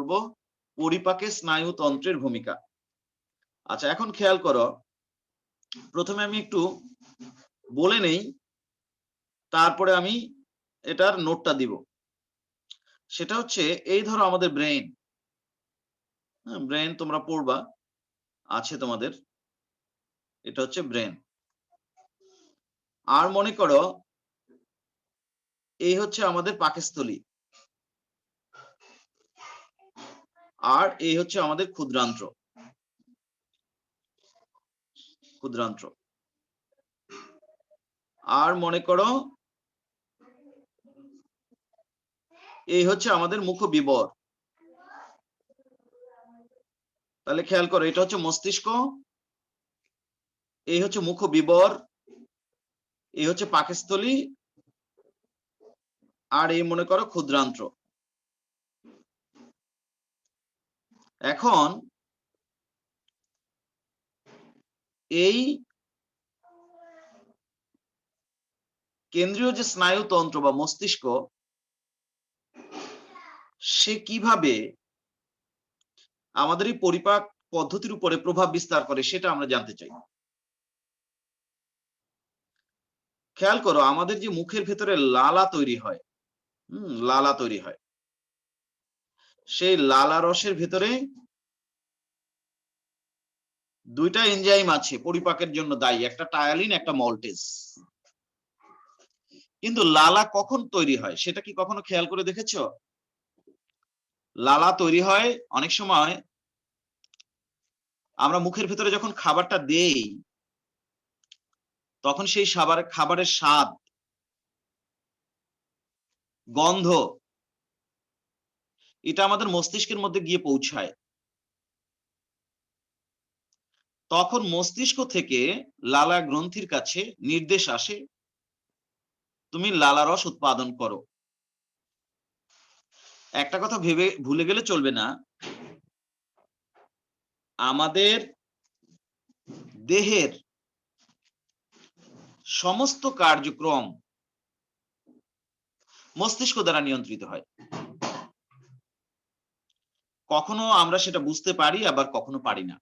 করব পরিপাকে স্নায়ুতন্ত্রের ভূমিকা। আচ্ছা, এখন খেয়াল করো, প্রথমে আমি একটু বলে নেই, তারপরে আমি এটার নোটটা দিব। সেটা হচ্ছে, এই ধরো আমাদের ব্রেইন, ব্রেন তোমরা পড়বা, আছে তোমাদের, এটা হচ্ছে ব্রেন। আর মনে করো এই হচ্ছে আমাদের পাকস্থলী, আর এই হচ্ছে আমাদের ক্ষুদ্রান্ত্র। ক্ষুদ্রান্ত্র। আর মনে করো এই হচ্ছে আমাদের মুখবিবর। তাহলে খেয়াল করো, এটা হচ্ছে মস্তিষ্ক, এই হচ্ছে মুখবিবর, এই হচ্ছে পাকস্থলী, আর এই মনে করো ক্ষুদ্রান্ত্র। এখন এই কেন্দ্রীয় যে স্নায়ুতন্ত্র বা মস্তিষ্ক, সে কিভাবে আমাদের এই পরিপাক পদ্ধতির উপরে প্রভাব বিস্তার করে সেটা আমরা জানতে চাই। খেয়াল করো, আমাদের যে মুখের ভেতরে লালা তৈরি হয়, লালা তৈরি হয়, সেই লালা রসের ভেতরে দুইটা এনজাইম আছে পরিপাকের জন্য দায়ী, একটা টায়ালিন, একটা মল্টেজ। কিন্তু লালা কখন তৈরি হয় সেটা কি কখনো খেয়াল করে দেখেছো? লালা তৈরি হয় অনেক সময় আমরা মুখের ভেতরে যখন খাবারটা দেই, তখন সেই খাবারের স্বাদ, গন্ধ, এটা আমাদের মস্তিষ্কের মধ্যে গিয়ে পৌঁছায়। তখন মস্তিষ্ক থেকে লালা গ্রন্থির কাছে নির্দেশ আসে, তুমি লালা রস উৎপাদন করো। একটা কথা ভেবে ভুলে গেলে চলবে না, আমাদের দেহের সমস্ত কার্যক্রম মস্তিষ্ক দ্বারা নিয়ন্ত্রিত হয়। কখনো আমরা সেটা বুঝতে পারি, আবার কখনো পারি না।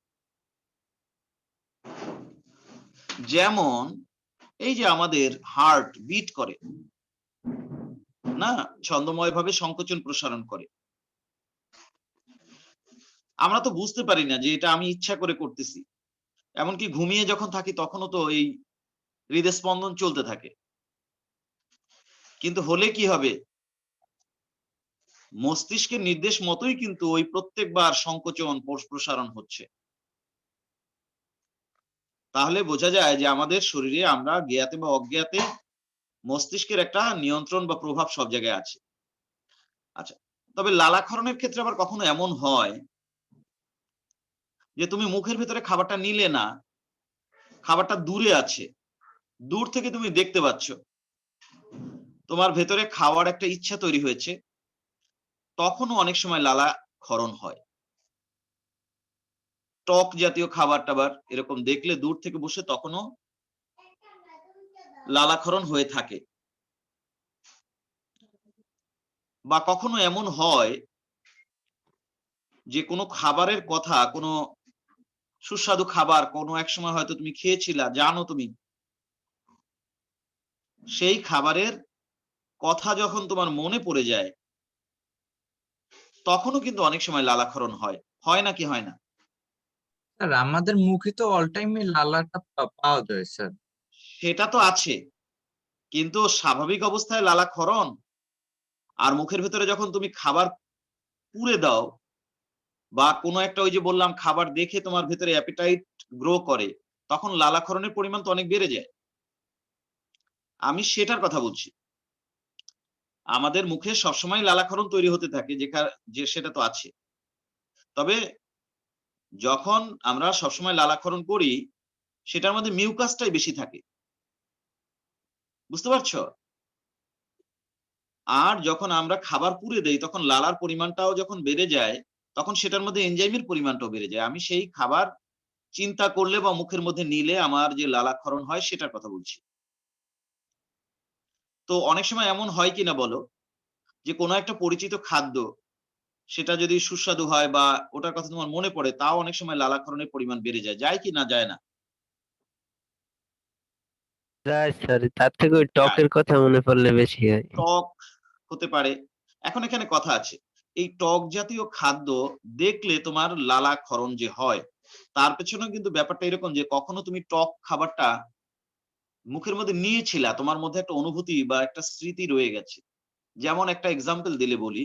যেমন এই যে আমাদের হার্ট বিট করে না, ছন্দময়ভাবে সংকোচন প্রসারণ করে, আমরা তো বুঝতে পারি না যে এটা আমি ইচ্ছা করে করতেছি। এমনকি ঘুমিয়ে যখন থাকি তখনও তো এই হৃদস্পন্দন চলতে থাকে। কিন্তু হলে কি হবে, মস্তিষ্কের নির্দেশ মতোই কিন্তু ওই প্রত্যেকবার সংকোচন প্রসারণ হচ্ছে। তাহলে বোঝা যায় যে আমাদের শরীরে আমরা জ্ঞাতে বা অজ্ঞাতে মস্তিষ্কের একটা নিয়ন্ত্রণ বা প্রভাব সব জায়গায় আছে। আচ্ছা, তবে লালাক্ষরণের ক্ষেত্রে আবার কখনো এমন হয় যে তুমি মুখের ভেতরে খাবারটা নিলে না, খাবারটা দূরে আছে, দূর থেকে তুমি দেখতে পাচ্ছ, তোমার ভেতরে খাওয়ার একটা ইচ্ছা তৈরি হয়েছে, তখনও অনেক সময় লালা ক্ষরণ হয়। টক জাতীয় খাবার টাবার এরকম দেখলে দূর থেকে বসে তখনও লালাক্ষরণ হয়ে থাকে। বা কখনো এমন হয় যে কোনো খাবারের কথা, কোনো সুস্বাদু খাবার কোনো এক সময় হয়তো তুমি খেয়েছিলা, জানো তুমি, সেই খাবারের কথা যখন তোমার মনে পড়ে যায়, তখনও কিন্তু অনেক সময় লালাক্ষরণ হয়। হয় নাকি হয় না? স্যার আমাদের মুখে তো অল টাইমে লালাটা পাওয়া যায় স্যার। সেটা তো আছে, কিন্তু স্বাভাবিক অবস্থায় লালাক্ষরণ আর মুখের ভেতরে যখন তুমি খাবার পুরে দাও, বা কোনো একটা ওই যে বললাম খাবার দেখে তোমার ভেতরে অ্যাপিটাইট গ্রো করে, তখন লালাক্ষরণের পরিমাণ তো অনেক বেড়ে যায়। আমি সেটার কথা বলছি। আমাদের মুখে সবসময় লালাক্ষরণ তৈরি হতে থাকে, যে সেটা তো আছে। তবে যখন আমরা সবসময় লালাক্ষরণ করি, সেটার মধ্যে মিউকাসটাই বেশি থাকে। বুঝতে পারছো? আর যখন আমরা খাবার পুড়ে দেই, তখন লালার পরিমাণটাও যখন বেড়ে যায়, তখন সেটার মধ্যে এনজাইমের পরিমাণটাও বেড়ে যায়। আমি সেই খাবার চিন্তা করলে বা মুখের মধ্যে নিলে আমার যে লালাক্ষরণ হয় সেটার কথা বলছি। তো অনেক সময় এমন হয় কিনা বলো, যে কোনো একটা পরিচিত খাদ্য সেটা যদি সুস্বাদু হয় বা ওটার কথা তোমার মনে পড়ে, তাও অনেক সময় লালাক্ষরণের পরিমাণ বেড়ে যায়। যায় কি না যায় না? যায় স্যার, তার থেকে ওই যায়। টকের কথা মনে পড়লে বেশি হয়। টক হতে পারে। এখন এখানে কথা আছে। এই টক জাতীয় খাদ্য দেখলে তোমার লালাক্ষরণ যে হয়, তার পেছনেও কিন্তু ব্যাপারটা এরকম যে কখনো তুমি টক খাবারটা মুখের মধ্যে নিয়েছিলা, তোমার মধ্যে একটা অনুভূতি বা একটা স্মৃতি রয়ে গেছে। যেমন একটা এক্সাম্পল দিলে বলি,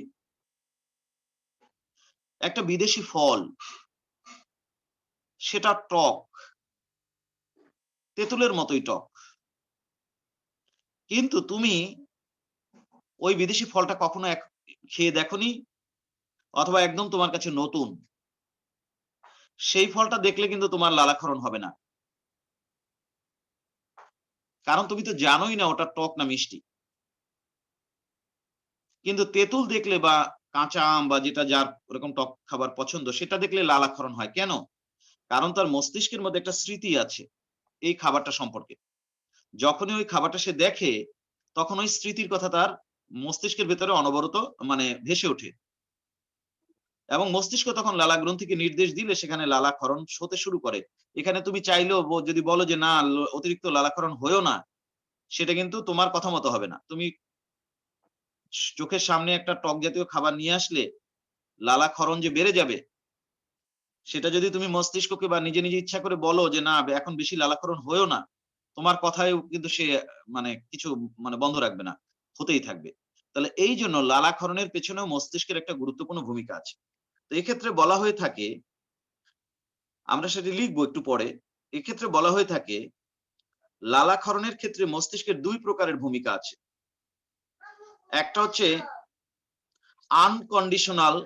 একটা বিদেশি ফল, সেটা টক, তেঁতুলের মতোই টক। কিন্তু তুমি ওই বিদেশি ফলটা কখনো খেয়ে দেখোনি, অথবা একদম তোমার কাছে নতুন। সেই ফলটা দেখলে কিন্তু তোমার লালাক্ষরণ হবে না। কারণ তুমি তো জানোই না ওটা টক না মিষ্টি। কিন্তু তেঁতুল দেখলে বা কাঁচা আম বা যেটা যার ওরকম টক খাবার পছন্দ, সেটা দেখলে লালাক্ষরণ হয়। কেন? কারণ তার মস্তিষ্কের মধ্যে একটা স্মৃতি আছে এই খাবারটা সম্পর্কে। যখনই ওই খাবারটা সে দেখে, তখন ওই স্মৃতির কথা তার মস্তিষ্কের ভেতরে অনবরত মানে ভেসে ওঠে। এবং মস্তিষ্ক তখন লালা গ্রন্থিকে নির্দেশ দিলে সেখানে লালাক্ষরণ হতে শুরু করে। এখানে তুমি চাইলেও যদি বলো যে না অতিরিক্ত লালাক্ষরণ হয়েও না, সেটা কিন্তু তোমার কথা মতো হবে না। তুমি চোখের সামনে একটা টক জাতীয় খাবার নিয়ে আসলে লালাক্ষরণ যে বেড়ে যাবে, সেটা যদি তুমি মস্তিষ্ককে বা নিজে, নিজে ইচ্ছা করে বলো যে না এখন বেশি লালাক্ষরণ হয়েও না, তোমার কথায়ও কিন্তু সে মানে কিছু মানে বন্ধ রাখবে না। হতেই থাকবে। তাহলে এইজন্য লালাক্ষরণের পেছনেও মস্তিষ্কের একটা গুরুত্বপূর্ণ ভূমিকা আছে। তো এক্ষেত্রে বলা হয়ে থাকে, আমরা সেটি লিখবো একটু পরে। এক্ষেত্রে বলা হয়ে থাকে, লালাক্ষরণের ক্ষেত্রে মস্তিষ্কের ২ প্রকারের ভূমিকা আছে। একটা হচ্ছে আনকন্ডিশনাল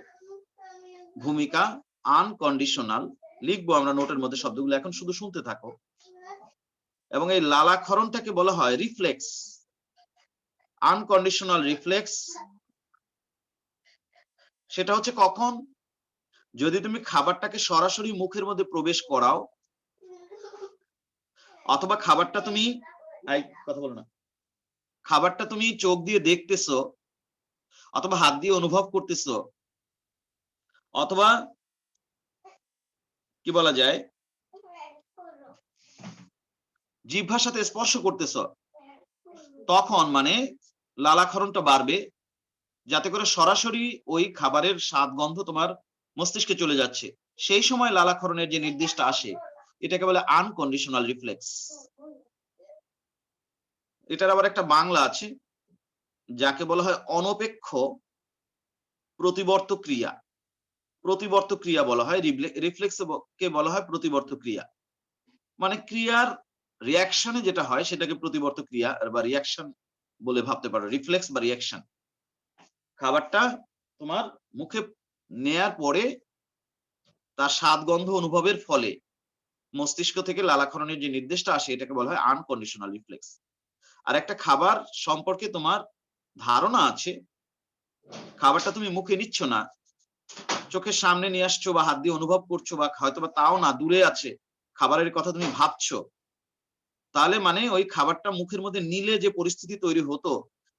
ভূমিকা, আনকন্ডিশনাল লিখবো আমরা নোটের মধ্যে শব্দগুলো, এখন শুধু শুনতে থাকো। এবং এই লালাক্ষরণটাকে বলা হয় রিফ্লেক্স, আনকন্ডিশনাল রিফ্লেক্স। সেটা হচ্ছে কখন? যদি তুমি খাবারটাকে সরাসরি মুখের মধ্যে প্রবেশ করাও, অথবা খাবারটা তুমি কথা বলো না, খাবারটা তুমি চোখ দিয়ে দেখতেছো, অথবা হাত দিয়ে অনুভব করতেছো, অথবা কি বলা যায় জিহ্বার সাথে স্পর্শ করতেছো, তখন মানে লালাক্ষরণটা বাড়বে, যাতে করে সরাসরি ওই খাবারের স্বাদ গন্ধ তোমার মস্তিষ্কে চলে যাচ্ছে। সেই সময় লালাক্ষরণের যে নির্দেশটা আসে, এটাকে বলে আনকন্ডিশনাল রিফ্লেক্স। এটার আবার একটা বাংলা আছে, যাকে বলা হয় অনপেক্ষ প্রতিবর্ত ক্রিয়া। প্রতিবর্ত ক্রিয়া বলা হয়, রিফ্লেক্স কে বলা হয় প্রতিবর্ত ক্রিয়া। মানে ক্রিয়ার রিঅ্যাকশনে যেটা হয় সেটাকে প্রতিবর্ত ক্রিয়া বা রিঅ্যাকশন বলে ভাবতে পারো, রিফ্লেক্স বা রিঅ্যাকশন। খাবারটা তোমার মুখে নেয়ার পরে তার স্বাদ গন্ধ অনুভবের ফলে মস্তিষ্ক থেকে লালাক্ষরণের যে নির্দেশটা আসে, এটাকে বলা হয় আনকন্ডিশনাল রিফ্লেক্স। আর একটা খাবার সম্পর্কে তোমার ধারণা আছে, খাবারটা তুমি মুখে নিচ্ছ না, চোখের সামনে নিয়ে আসছো বা হাত দিয়ে অনুভব করছো, বা হয়তো বা তাও না, দূরে আছে, খাবারের কথা তুমি ভাবছো, তাহলে মানে ওই খাবারটা মুখের মধ্যে নিলে যে পরিস্থিতি তৈরি হতো,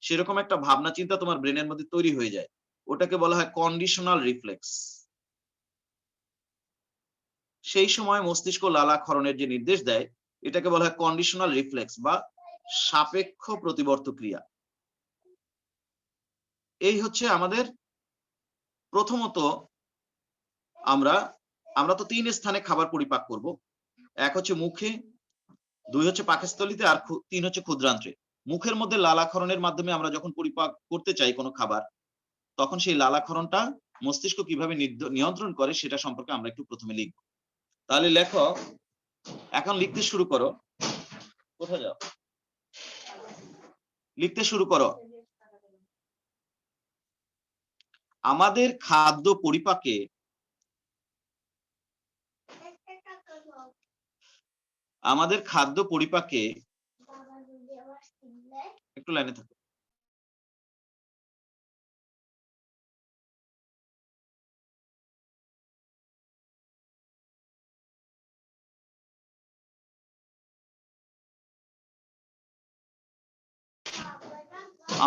সেরকম একটা ভাবনা চিন্তা তোমার ব্রেনের মধ্যে তৈরি হয়ে যায়। ওটাকে বলা হয় কন্ডিশনাল রিফ্লেক্স। সেই সময় মস্তিষ্ক লালাক্ষরণের যে নির্দেশ দেয়, এটাকে বলা হয় কন্ডিশনাল রিফ্লেক্স বা সাপেক্ষ প্রতিবর্ত ক্রিয়া। এই হচ্ছে আমাদের প্রথমত, আমরা আমরা তো ৩ স্থানে খাবার পরিপাক করব। ১ হচ্ছে মুখে, ২ হচ্ছে পাকস্থলীতে, আর ৩ হচ্ছে ক্ষুদ্রান্ত্রে। মুখের মধ্যে লালাক্ষরণের মাধ্যমে আমরা যখন পরিপাক করতে চাই কোনো খাবার, তখন সেই লালাক্ষরণটা মস্তিষ্ক কিভাবে নিয়ন্ত্রণ করে সেটা সম্পর্কে আমরা একটু প্রথমে লিখব। তাহলে লেখো, এখন লিখতে শুরু করো। কোথায় যাও? লিখতে শুরু করো। আমাদের খাদ্য পরিপাকে একটু লাইনে থাকো।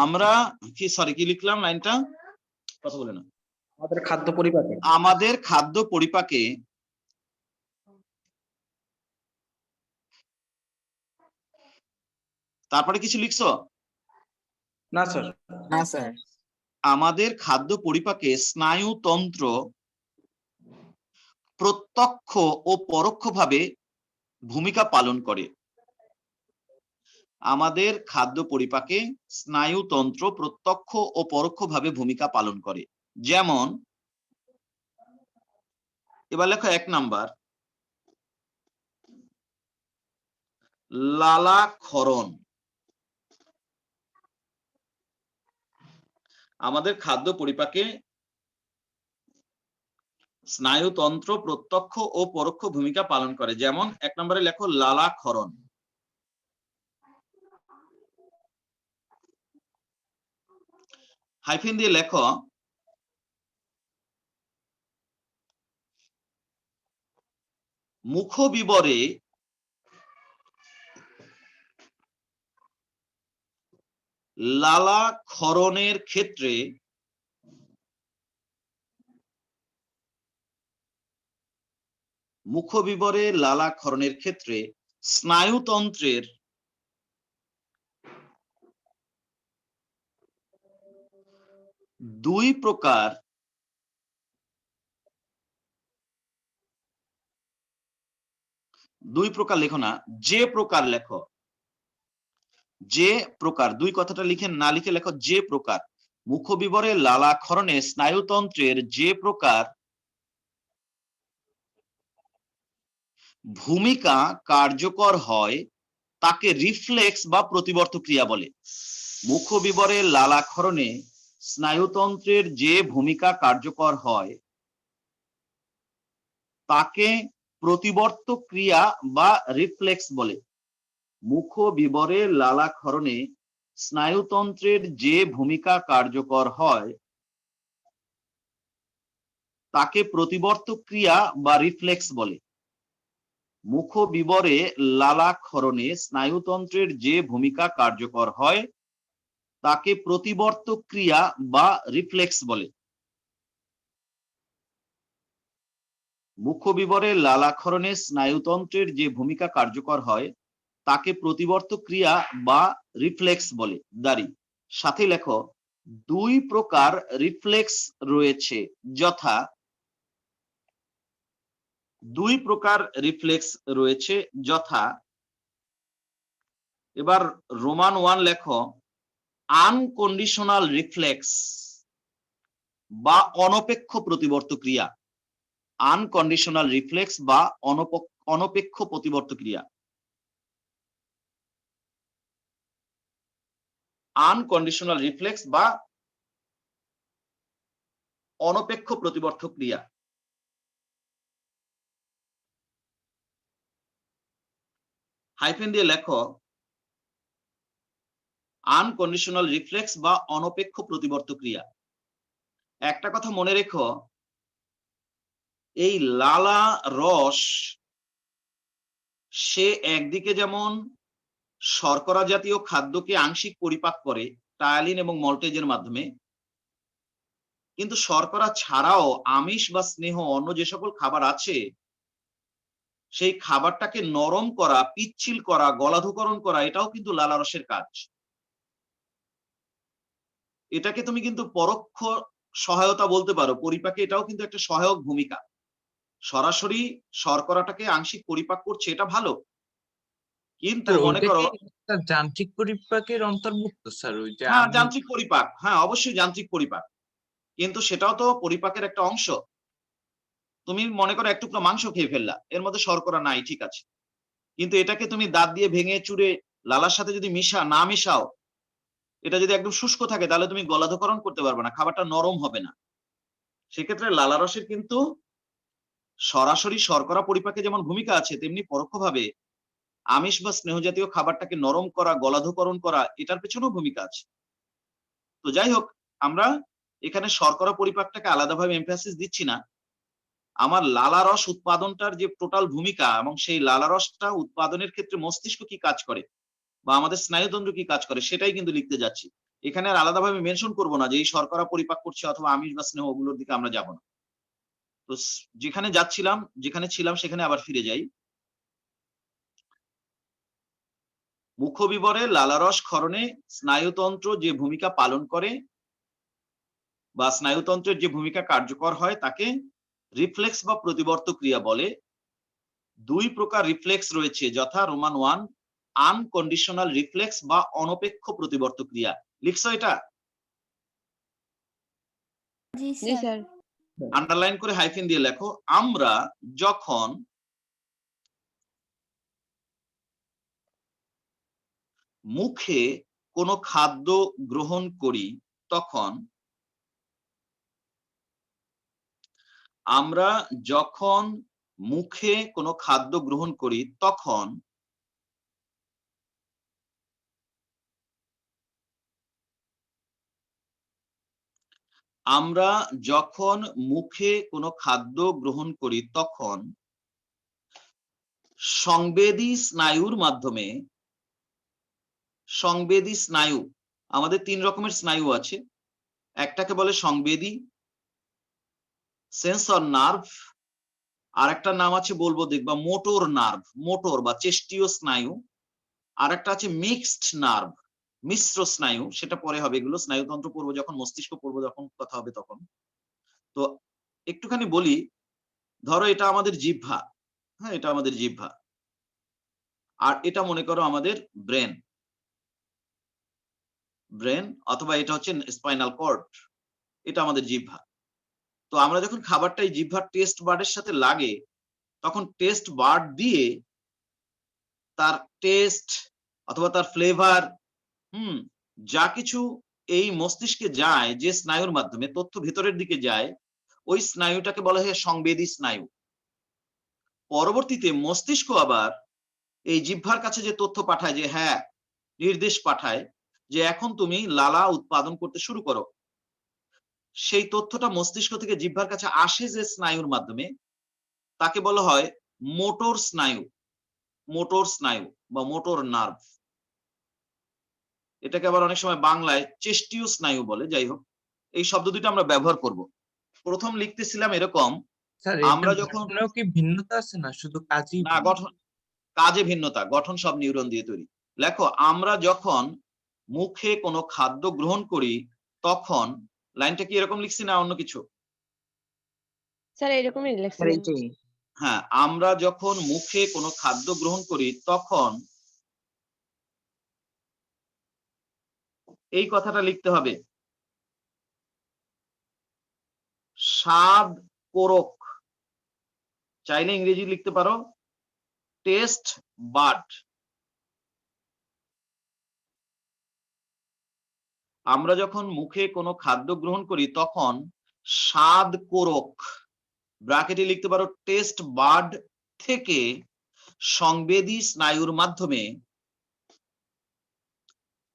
আমরা কি লিখলাম লাইনটা? কথা বলে না। আমাদের খাদ্য পরিপাকে। আমাদের খাদ্য পরিপাকে তারপরে কিছু লিখছো? না স্যার। না স্যার। আমাদের খাদ্য পরিপাকে স্নায়ুতন্ত্র প্রত্যক্ষ ও পরোক্ষভাবে ভূমিকা পালন করে। আমাদের খাদ্য পরিপাকে স্নায়ুতন্ত্র প্রত্যক্ষ ও পরোক্ষভাবে ভূমিকা পালন করে। যেমন এবার লেখো 1 নাম্বার, লালাক্ষরণ। আমাদের খাদ্য পরিপাকে স্নায়ুতন্ত্র প্রত্যক্ষ ও পরোক্ষ ভূমিকা পালন করে। যেমন 1 নম্বরে লেখো লালাক্ষরণ। হাইফেন দিয়ে লেখো মুখবিবরে লালাক্ষরণের ক্ষেত্রে লালাক্ষরণের ক্ষেত্রে স্নায়ুতন্ত্রের দুই প্রকার লেখো না, যে প্রকার লেখো। যে প্রকার, দুই কথাটা লিখে না লিখে লেখো যে প্রকার। মুখবিবরে লালাক্ষরণে স্নায়ুতন্ত্রের যে প্রকার ভূমিকা কার্যকর হয় তাকে রিফ্লেক্স বা প্রতিবর্ত ক্রিয়া বলে। মুখবিবরে লালাক্ষরণে স্নায়ুতন্ত্রের যে ভূমিকা কার্যকর হয় তাকে প্রতিবর্ত ক্রিয়া বা রিফ্লেক্স বলে। মুখবিবরে লালাক্ষরণে স্নায়ুতন্ত্রের যে ভূমিকা কার্যকর হয় তাকে প্রতিবর্ত ক্রিয়া বা রিফ্লেক্স বলে। মুখবিবরে লালাক্ষরণে স্নায়ুতন্ত্রের যে ভূমিকা কার্যকর হয় তাকে প্রতিবর্ত ক্রিয়া বা রিফ্লেক্স বলে। মুখবিবরে লালাক্ষরণে স্নায়ুতন্ত্রের যে ভূমিকা কার্যকর হয় তাকে প্রতিবর্ত ক্রিয়া বা রিফ্লেক্স বলে। দাঁড়ি সাথে লেখো দুই প্রকার রিফ্লেক্স রয়েছে, যথা এবার রোমান 1 লেখো আনকন্ডিশনাল রিফ্লেক্স বা অনপেক্ষ প্রতিবর্ত ক্রিয়া। আনকন্ডিশনাল রিফ্লেক্স বা অনপেক্ষ প্রতিবর্ত ক্রিয়া। আনকন্ডিশনাল রিফ্লেক্স বা অনপেক্ষ প্রতিবর্ত ক্রিয়া। হাইফেন দিয়ে লেখো আনকন্ডিশনাল রিফ্লেক্স বা অনপেক্ষ প্রতিবর্ত ক্রিয়া। একটা কথা মনে রেখো, এই লালা রস সে একদিকে যেমন শর্করা জাতীয় খাদ্যকে আংশিক পরিপাক করে টায়ালিন এবং মল্টেজের মাধ্যমে, কিন্তু শর্করা ছাড়াও আমিষ বা স্নেহ অন্য যে সকল খাবার আছে সেই খাবারটাকে নরম করা, পিচ্ছিল করা, গলাধকরণ করা, এটাও কিন্তু লালা রসের কাজ। এটাকে তুমি কিন্তু পরোক্ষ সহায়তা বলতে পারো পরিপাকে, এটাও কিন্তু একটা সহায়ক ভূমিকা। সরাসরি শর্করাটাকে আংশিক পরিপাক করছে, এটা ভালো, কিন্তু মনে করো যান্ত্রিক পরিপাকের অন্তর্ভুক্ত স্যার। ওই যে হ্যাঁ যান্ত্রিক পরিপাক, হ্যাঁ অবশ্যই যান্ত্রিক পরিপাক, কিন্তু সেটাও তো পরিপাকের একটা অংশ। তুমি মনে করো এক টুকরো মাংস খেয়ে ফেললা, এর মধ্যে শর্করা নাই, ঠিক আছে, কিন্তু এটাকে তুমি দাঁত দিয়ে ভেঙে চুরে লালার সাথে যদি না মিশাও, এটা যদি একদম শুষ্ক থাকে তাহলে তুমি গলাধকরণ করতে পারবে না, খাবারটা নরম হবে না। সেক্ষেত্রে লালা রসের কিন্তু সরাসরি শর্করা পরিপাকে যেমন ভূমিকা আছে, তেমনি পরোক্ষভাবে আমিষ বা স্নেহ জাতীয় খাবারটাকে নরম করা, গলাধকরণ করা, এটার পেছনেও ভূমিকা আছে। তো যাই হোক, আমরা এখানে শর্করা পরিপাকটাকে আলাদাভাবে এমফাসিস দিচ্ছি না। আমার লালা রস উৎপাদনটার যে টোটাল ভূমিকা এবং সেই লালা রসটা উৎপাদনের ক্ষেত্রে মস্তিষ্ক কি কাজ করে বা আমাদের স্নায়ুতন্ত্র কি কাজ করে সেটাই কিন্তু লিখতে যাচ্ছি। এখানে আর আলাদাভাবে মেনশন করব না যে এই শর্করা পরিপাক করছে অথবা আমিষ বা স্নেহ, ওগুলোর দিকে আমরা যাব না। তো যেখানে যাচ্ছিলাম, যেখানে ছিলাম সেখানে আবার ফিরে যাই। মুখবিবরে লালারস ক্ষরণে স্নায়ুতন্ত্র যে ভূমিকা পালন করে বা স্নায়ুতন্ত্রের যে ভূমিকা কার্যকর হয় তাকে রিফ্লেক্স বা প্রতিবর্ত ক্রিয়া বলে। 2 প্রকার রিফ্লেক্স রয়েছে, যথা রোমান 1 আনকন্ডিশনাল রিফ্লেক্স বা অনপেক্ষ প্রতিবর্ত ক্রিয়া। লিখছো এটা? জি জি স্যার। স্যার। আন্ডারলাইন করে হাইফেন দিয়ে লেখো। আমরা যখন মুখে কোনো খাদ্য গ্রহণ করি তখন আমরা যখন মুখে কোনো খাদ্য গ্রহণ করি তখন আমরা যখন মুখে কোনো খাদ্য গ্রহণ করি তখন সংবেদী স্নায়ুর মাধ্যমে, সংবেদী স্নায়ু, আমাদের 3 রকমের স্নায়ু আছে। একটাকে বলে সংবেদী, সেন্সর নার্ভ, আর একটা নাম আছে বলবো দেখবা মোটর নার্ভ, মোটর বা চেষ্টীয় স্নায়ু। আর একটা আছে মিক্সড নার্ভ, মিশ্র স্নায়ু, সেটা পরে হবে। এগুলো স্নায়ুতন্ত্র পড়বো যখন, মস্তিষ্ক পড়বো যখন কথা হবে তখন। তো একটুখানি বলি, ধরো এটা আমাদের জিহ্বা, হ্যাঁ এটা আমাদের জিহ্বা, আর এটা মনে করো আমাদের ব্রেন, ব্রেন অথবা এটা হচ্ছে স্পাইনাল কর্ড, এটা আমাদের জিহ্বা। তো আমরা যখন খাবারটা এই জিহ্বার টেস্ট বার্ডের সাথে লাগে তখন টেস্ট বার্ড দিয়ে তার টেস্ট অথবা তার ফ্লেভার, যা কিছু এই মস্তিষ্কে যায়, যে স্নায়ুর মাধ্যমে তথ্য ভেতরের দিকে যায়, ওই স্নায়ুটাকে বলা হয় সংবেদী স্নায়ু। পরবর্তীতে মস্তিষ্ক আবার এই জিহ্বার কাছে যে তথ্য পাঠায়, যে হ্যাঁ নির্দেশ পাঠায় যে এখন তুমি লালা উৎপাদন করতে শুরু করো, সেই তথ্যটা মস্তিষ্ক থেকে জিহ্বার কাছে আসে যে স্নায়ুর মাধ্যমে, তাকে বলা হয় মোটর স্নায়ু, মোটর স্নায়ু বা মোটর নার্ভ। এটাকে আবার অনেক সময় বাংলায় চেষ্টীয় স্নায়ু বলে। যাই হোক, এই শব্দ দুটো আমরা ব্যবহার করব। প্রথম লিখতেছিলাম এরকম, স্যার আমরা এটা যখন, গঠনেও কি ভিন্নতা আছে, না শুধু কাজই না গঠন, কাজে ভিন্নতা, গঠন সব নিউরন দিয়ে তৈরি। লেখো, আমরা যখন মুখে কোনো খাদ্য গ্রহণ করি তখন, লাইনটা কি এরকম লিখছি না অন্য কিছু? স্যার এরকমই স্যার লিখছেন। এইটাই। হ্যাঁ, আমরা যখন মুখে কোনো খাদ্য গ্রহণ করি তখন এই কথাটা লিখতে হবে, স্বাদ কোরক, চাইলে ইংরেজি লিখতে পারো টেস্ট বাড। আমরা যখন মুখে কোনো খাদ্য গ্রহণ করি তখন স্বাদ কোরক, ব্র্যাকেটে লিখতে পারো টেস্ট বাড থেকে সংবেদী স্নায়ুর মাধ্যমে,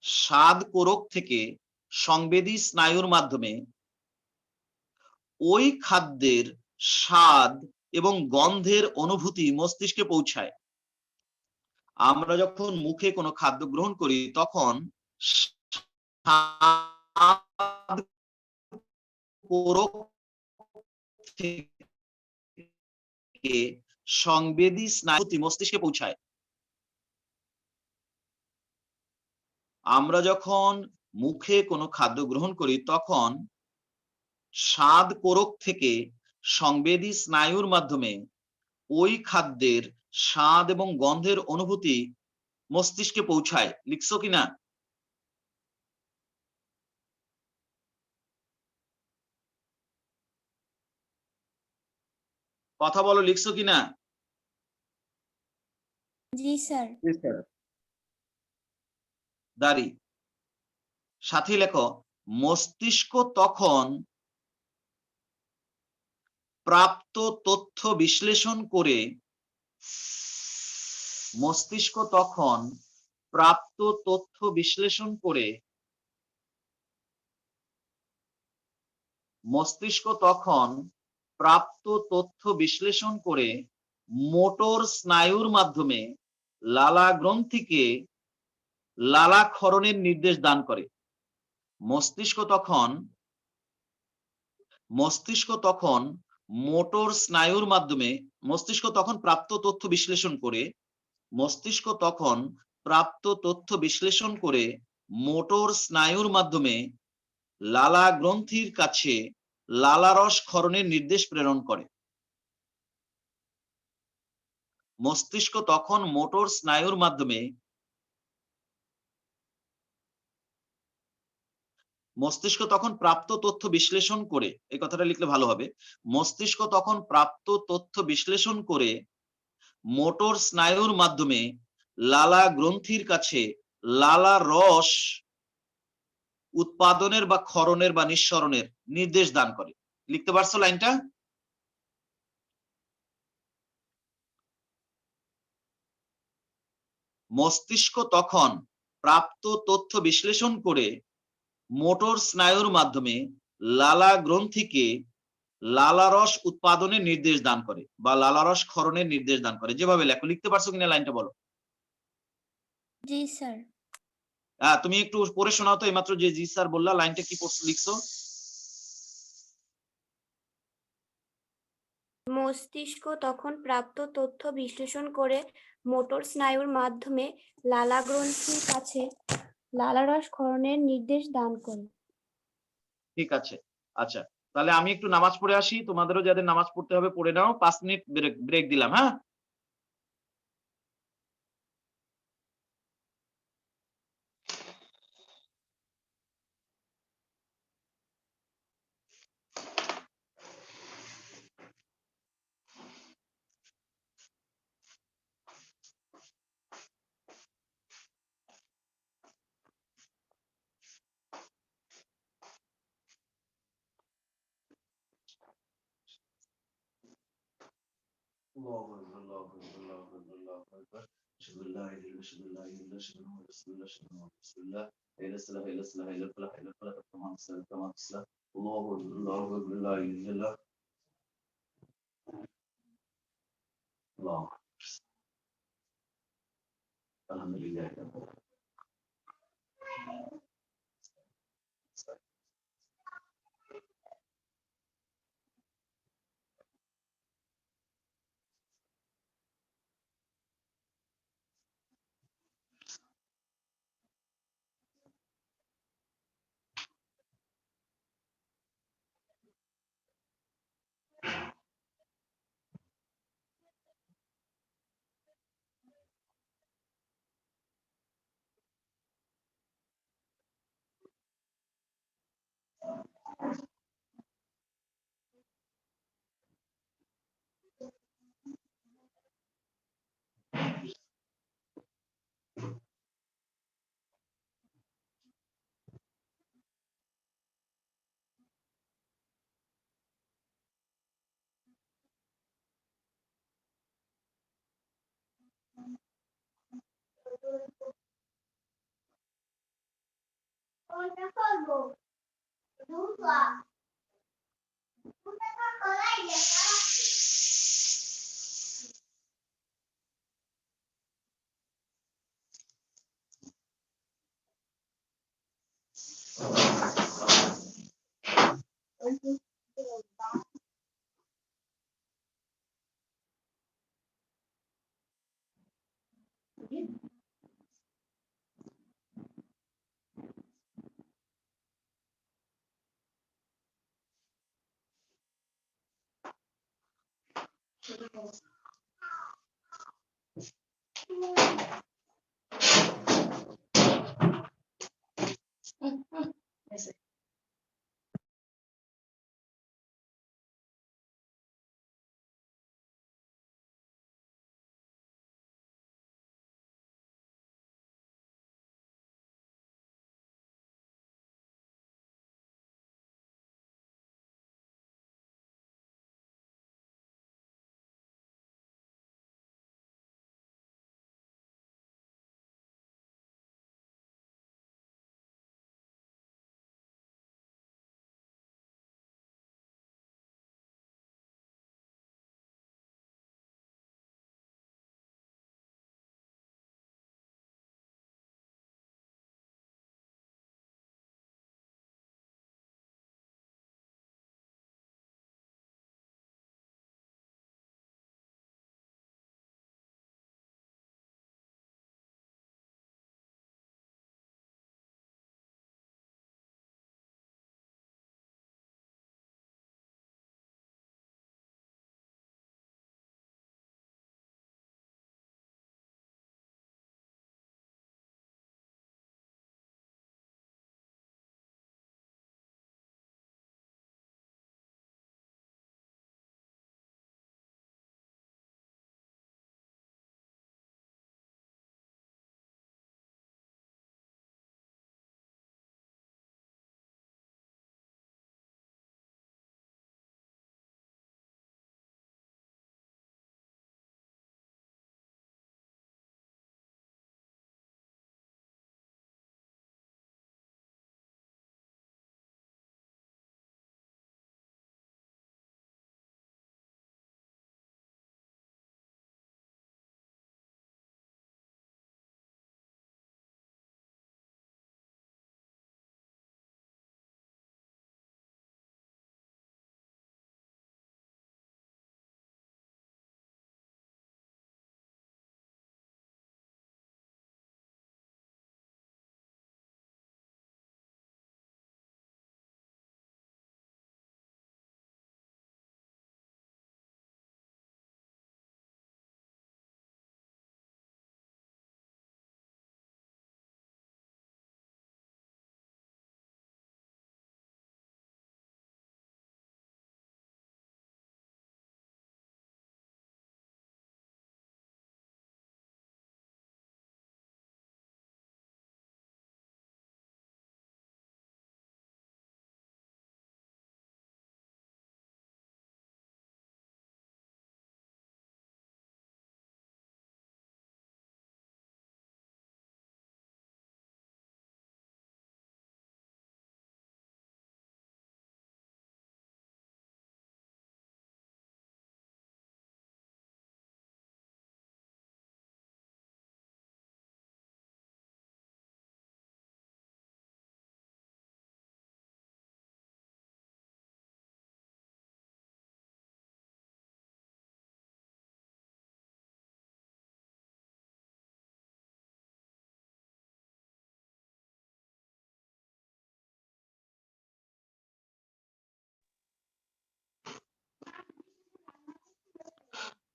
স্বাদ কোরক থেকে সংবেদী স্নায়ুর মাধ্যমে ওই খাদ্যের স্বাদ এবং গন্ধের অনুভূতি মস্তিষ্কে পৌঁছায়। আমরা যখন মুখে কোনো খাদ্য গ্রহণ করি তখন স্বাদ কোরক থেকে সংবেদী স্নায়ু মস্তিষ্কে পৌঁছায়। আমরা যখন মুখে কোনো খাদ্য গ্রহণ করি তখন স্বাদ কোরক থেকে সংবেদী স্নায়ুর মাধ্যমে ওই খাদ্যের স্বাদ এবং গন্ধের অনুভূতি মস্তিষ্কে পৌঁছায়। লিখছো কিনা? কথা বলো, লিখছো কিনা? জি স্যার। জি স্যার। দাঁড়ি সাথী লেখো, মস্তিষ্ক তখন প্রাপ্ত তথ্য বিশ্লেষণ করে, মস্তিষ্ক তখন প্রাপ্ত তথ্য বিশ্লেষণ করে, মস্তিষ্ক তখন প্রাপ্ত তথ্য বিশ্লেষণ করে মোটর স্নায়ুর মাধ্যমে লালা গ্রন্থিকে লালা ক্ষরণের নির্দেশ দান করে। মস্তিষ্ক তখন মোটর স্নায়ুর মাধ্যমে মস্তিষ্ক তখন প্রাপ্ত তথ্য বিশ্লেষণ করে মোটর স্নায়ুর মাধ্যমে লালা গ্রন্থির কাছে লালারস ক্ষরণের নির্দেশ প্রেরণ করে। মস্তিষ্ক তখন মোটর স্নায়ুর মাধ্যমে প্রাপ্ত তথ্য বিশ্লেষণ করে, এই কথাটা লিখলে ভালো হবে, মস্তিষ্ক তখন প্রাপ্ত তথ্য বিশ্লেষণ করে মোটর স্নায়ুর মাধ্যমে লালা গ্রন্থির কাছে লালা রস উৎপাদনের বা ক্ষরণের বা নিঃসরণের নির্দেশ দান করে। লিখতে পারছো লাইনটা? মস্তিষ্ক তখন প্রাপ্ত তথ্য বিশ্লেষণ করে মোটর স্নায়ুর মাধ্যমে লালা গ্রন্থিকে লালারস উৎপাদনের নির্দেশ দান করে বা লালারস ক্ষরণের নির্দেশ দান করে। যেভাবে লেখো, লিখতে পারছো কিনা লাইনটা বলো। জি স্যার। তুমি একটু পড়ে শোনাও তো, এইমাত্র যে জি স্যার বললা লাইনটা কি লিখছো? মস্তিষ্ক তখন প্রাপ্ত তথ্য বিশ্লেষণ করে মোটর স্নায়ুর মাধ্যমে লালা গ্রন্থির কাছে লালারস ক্ষরণের নির্দেশ দান করে। ঠিক আছে, আচ্ছা, তাহলে আমি একটু নামাজ পড়ে আসি, তোমাদেরও যাদের নামাজ পড়তে হবে পড়ে নাও। 5 মিনিট ব্রেক দিলাম, হ্যাঁ। আলহামদুলিল্লাহ।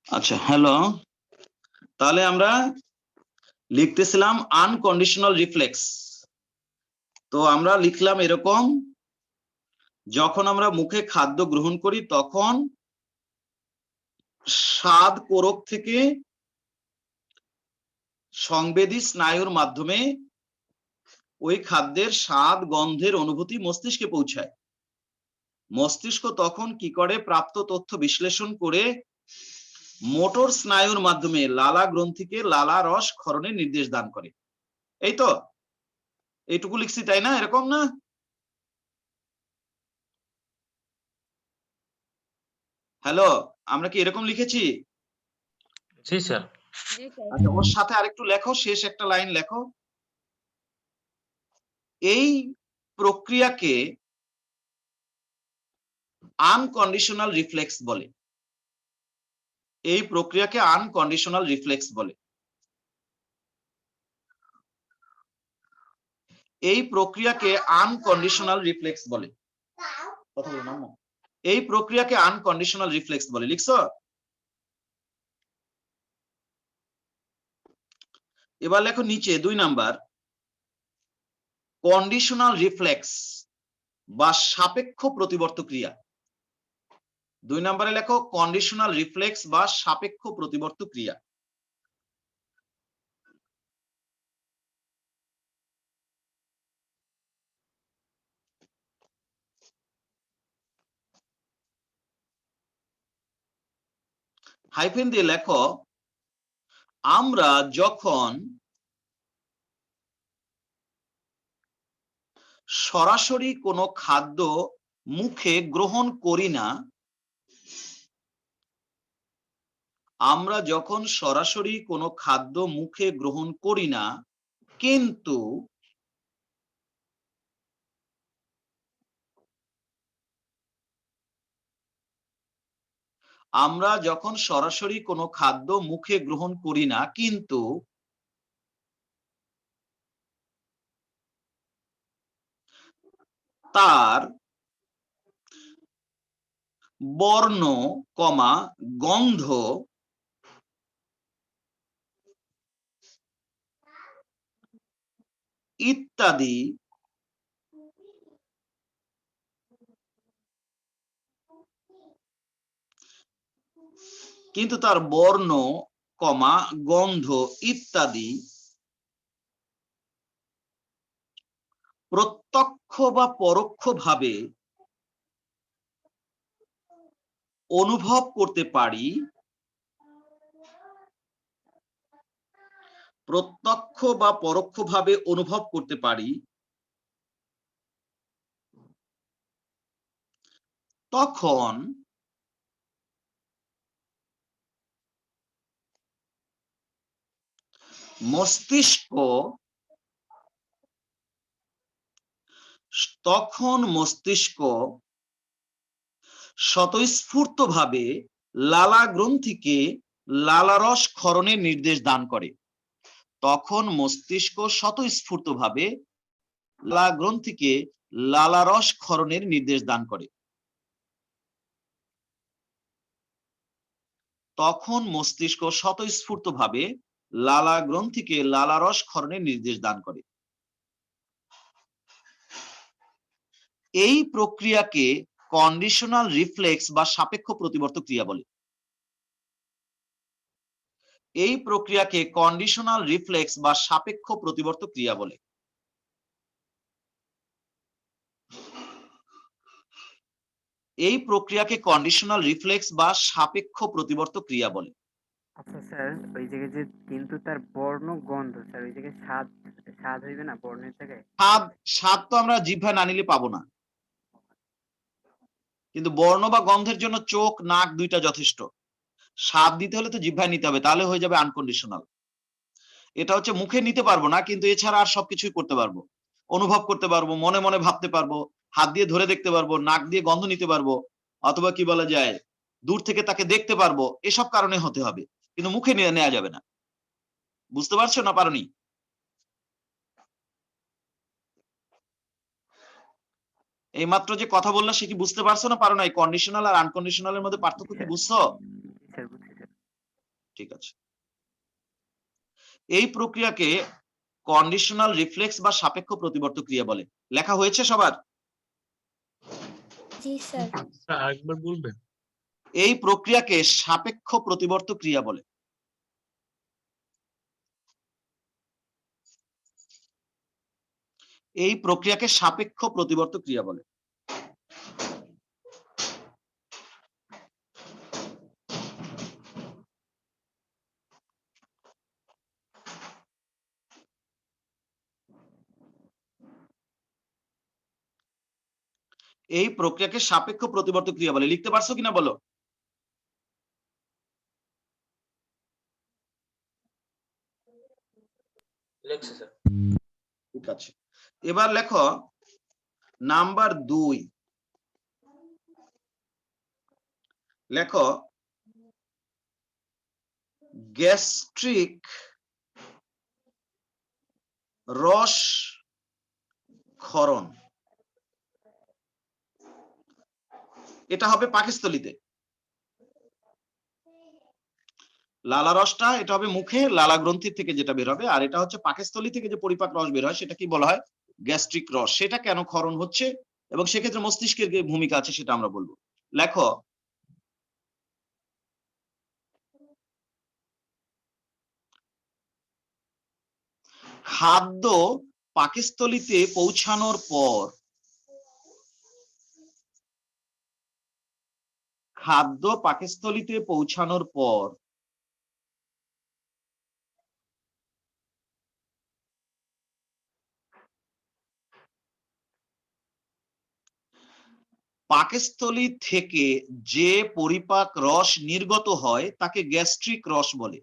আচ্ছা, হ্যালো। তাহলে আমরা লিখতেছিলাম আনকন্ডিশনাল রিফ্লেক্স। তো আমরা লিখলাম এরকম, যখন আমরা মুখে খাদ্য গ্রহণ করি তখন স্বাদ কোরক থেকে সংবেদী স্নায়ুর মাধ্যমে ওই খাদ্যের স্বাদ গন্ধের অনুভূতি মস্তিষ্কে পৌঁছায়। মস্তিষ্ক তখন কি করে? প্রাপ্ত তথ্য বিশ্লেষণ করে মোটর স্নায়ুর মাধ্যমে লালা গ্রন্থিকে লালা রস ক্ষরণের নির্দেশ দান করে। এই তো, এইটুকু লিখছি তাই না? এরকম না? হ্যালো, আমরা কি এরকম লিখেছি? জি স্যার। জি স্যার। আচ্ছা, ওর সাথে আরেকটু লেখো, শেষ একটা লাইন লেখো। এই প্রক্রিয়াকে আনকন্ডিশনাল রিফ্লেক্স বলে। এই প্রক্রিয়াকে আনকন্ডিশনাল রিফ্লেক্স বলে। এই প্রক্রিয়াকে আনকন্ডিশনাল রিফ্লেক্স বলে। কথা বলো না। এই প্রক্রিয়াকে আনকন্ডিশনাল রিফ্লেক্স বলে। লিখছো? এবার লেখো নিচে 2 নাম্বার, কন্ডিশনাল রিফ্লেক্স বা সাপেক্ষ প্রতিবর্ত ক্রিয়া। 2 নম্বরে লেখো কন্ডিশনাল রিফ্লেক্স বা সাপেক্ষ প্রতিবর্ত ক্রিয়া। হাইফেন দিয়ে লেখো, আমরা যখন সরাসরি কোনো খাদ্য মুখে গ্রহণ করি না, আমরা যখন সরাসরি কোনো খাদ্য মুখে গ্রহণ করি না, কিন্তু আমরা যখন সরাসরি কোনো খাদ্য মুখে গ্রহণ করি না, কিন্তু তার বর্ণ, গন্ধ ইত্যাদি কিন্তু তার বর্ণ, গন্ধ ইত্যাদি প্রত্যক্ষ বা পরোক্ষভাবে অনুভব করতে পারি, প্রত্যক্ষ বা পরোক্ষভাবে অনুভব করতে পারি, তখন মস্তিষ্ক স্বতঃস্ফূর্তভাবে লালা গ্রন্থিকে লালারস ক্ষরণের নির্দেশ দান করে। তখন মস্তিষ্ক স্বতঃস্ফূর্তভাবে লালা গ্রন্থিকে লালারস ক্ষরণের নির্দেশ দান করে। তখন মস্তিষ্ক স্বতঃস্ফূর্তভাবে লালা গ্রন্থিকে লালারস ক্ষরণের নির্দেশ দান করে। এই প্রক্রিয়াকে কন্ডিশনাল রিফ্লেক্স বা সাপেক্ষ প্রতিবর্ত ক্রিয়া বলে। এই প্রক্রিয়াকে কন্ডিশনাল রিফ্লেক্স বা সাপেক্ষ প্রতিবর্ত ক্রিয়া বলে। এই প্রক্রিয়াকে কন্ডিশনাল রিফ্লেক্স বা সাপেক্ষ প্রতিবর্ত ক্রিয়া বলে। আচ্ছা স্যার, ওই জায়গায় যে কিন্তু তার বর্ণ গন্ধ স্যার, ওই জায়গায় স্বাদ স্বাদ হইবে না বর্ণের জায়গায়? স্বাদ তো আমরা জিহ্বায় না নিলে পাবো না, কিন্তু বর্ণ বা গন্ধের জন্য চোখ, নাক দুইটা যথেষ্ট। স্বাদ দিতে হলে তো জিহ্বায় নিতে হবে, তাহলে হয়ে যাবে আনকন্ডিশনাল। এটা হচ্ছে মুখে নিতে পারবো না, কিন্তু এছাড়া আর সবকিছুই করতে পারবো। অনুভব করতে পারবো, মনে মনে ভাবতে পারবো, হাত দিয়ে ধরে দেখতে পারবো, নাক দিয়ে গন্ধ নিতে পারবো, অথবা কি বলা যায় দূর থেকে তাকে দেখতে পারবো। এসব কারণে হতে হবে, কিন্তু মুখে নিয়ে নেওয়া যাবে না। বুঝতে পারছো না পারোনি? এই মাত্র যে কথা বললা সে কি বুঝতে পারছো না পারো নাই? কন্ডিশনাল আর আনকন্ডিশনালের মধ্যে পার্থক্য কি বুঝছো? স্যার বুঝছি স্যার। ঠিক আছে। এই প্রক্রিয়াকে কন্ডিশনাল রিফ্লেক্স বা সাপেক্ষ প্রতিবর্ত ক্রিয়া বলে। লেখা হয়েছে সবার? জি স্যার। স্যার আরেকবার বলবেন? এই প্রক্রিয়াকে সাপেক্ষ প্রতিবর্ত ক্রিয়া বলে। এই প্রক্রিয়াকে সাপেক্ষ প্রতিবর্ত ক্রিয়া বলে। এই প্রক্রিয়াকে সাপেক্ষ প্রতিবর্ত ক্রিয়া বলে। লিখতে পারছো কিনা বলো? লিখছি স্যার। ঠিক আছে, এবার লেখো নাম্বার 2। লেখো গ্যাস্ট্রিক রস ক্ষরণ। এটা হবে পাকস্থলীতে। লালা রসটা এটা হবে মুখে লালা গ্রন্থির থেকে যেটা বের হবে, আর এটা হচ্ছে পাকস্থলী থেকে যে পরিপাক রস বের হয় সেটা কি বলা হয়? গ্যাস্ট্রিক রস। সেটা কেন ক্ষরণ হচ্ছে এবং সেক্ষেত্রে মস্তিষ্কের যে ভূমিকা আছে সেটা আমরা বলবো। লেখো খাদ্য পাকস্থলীতে পৌঁছানোর পর খাদ্য পাকস্থলীতে পৌঁছানোর পর পাকস্থলী থেকে যে পরিপাক রস নির্গত হয় তাকে গ্যাস্ট্রিক রস বলে।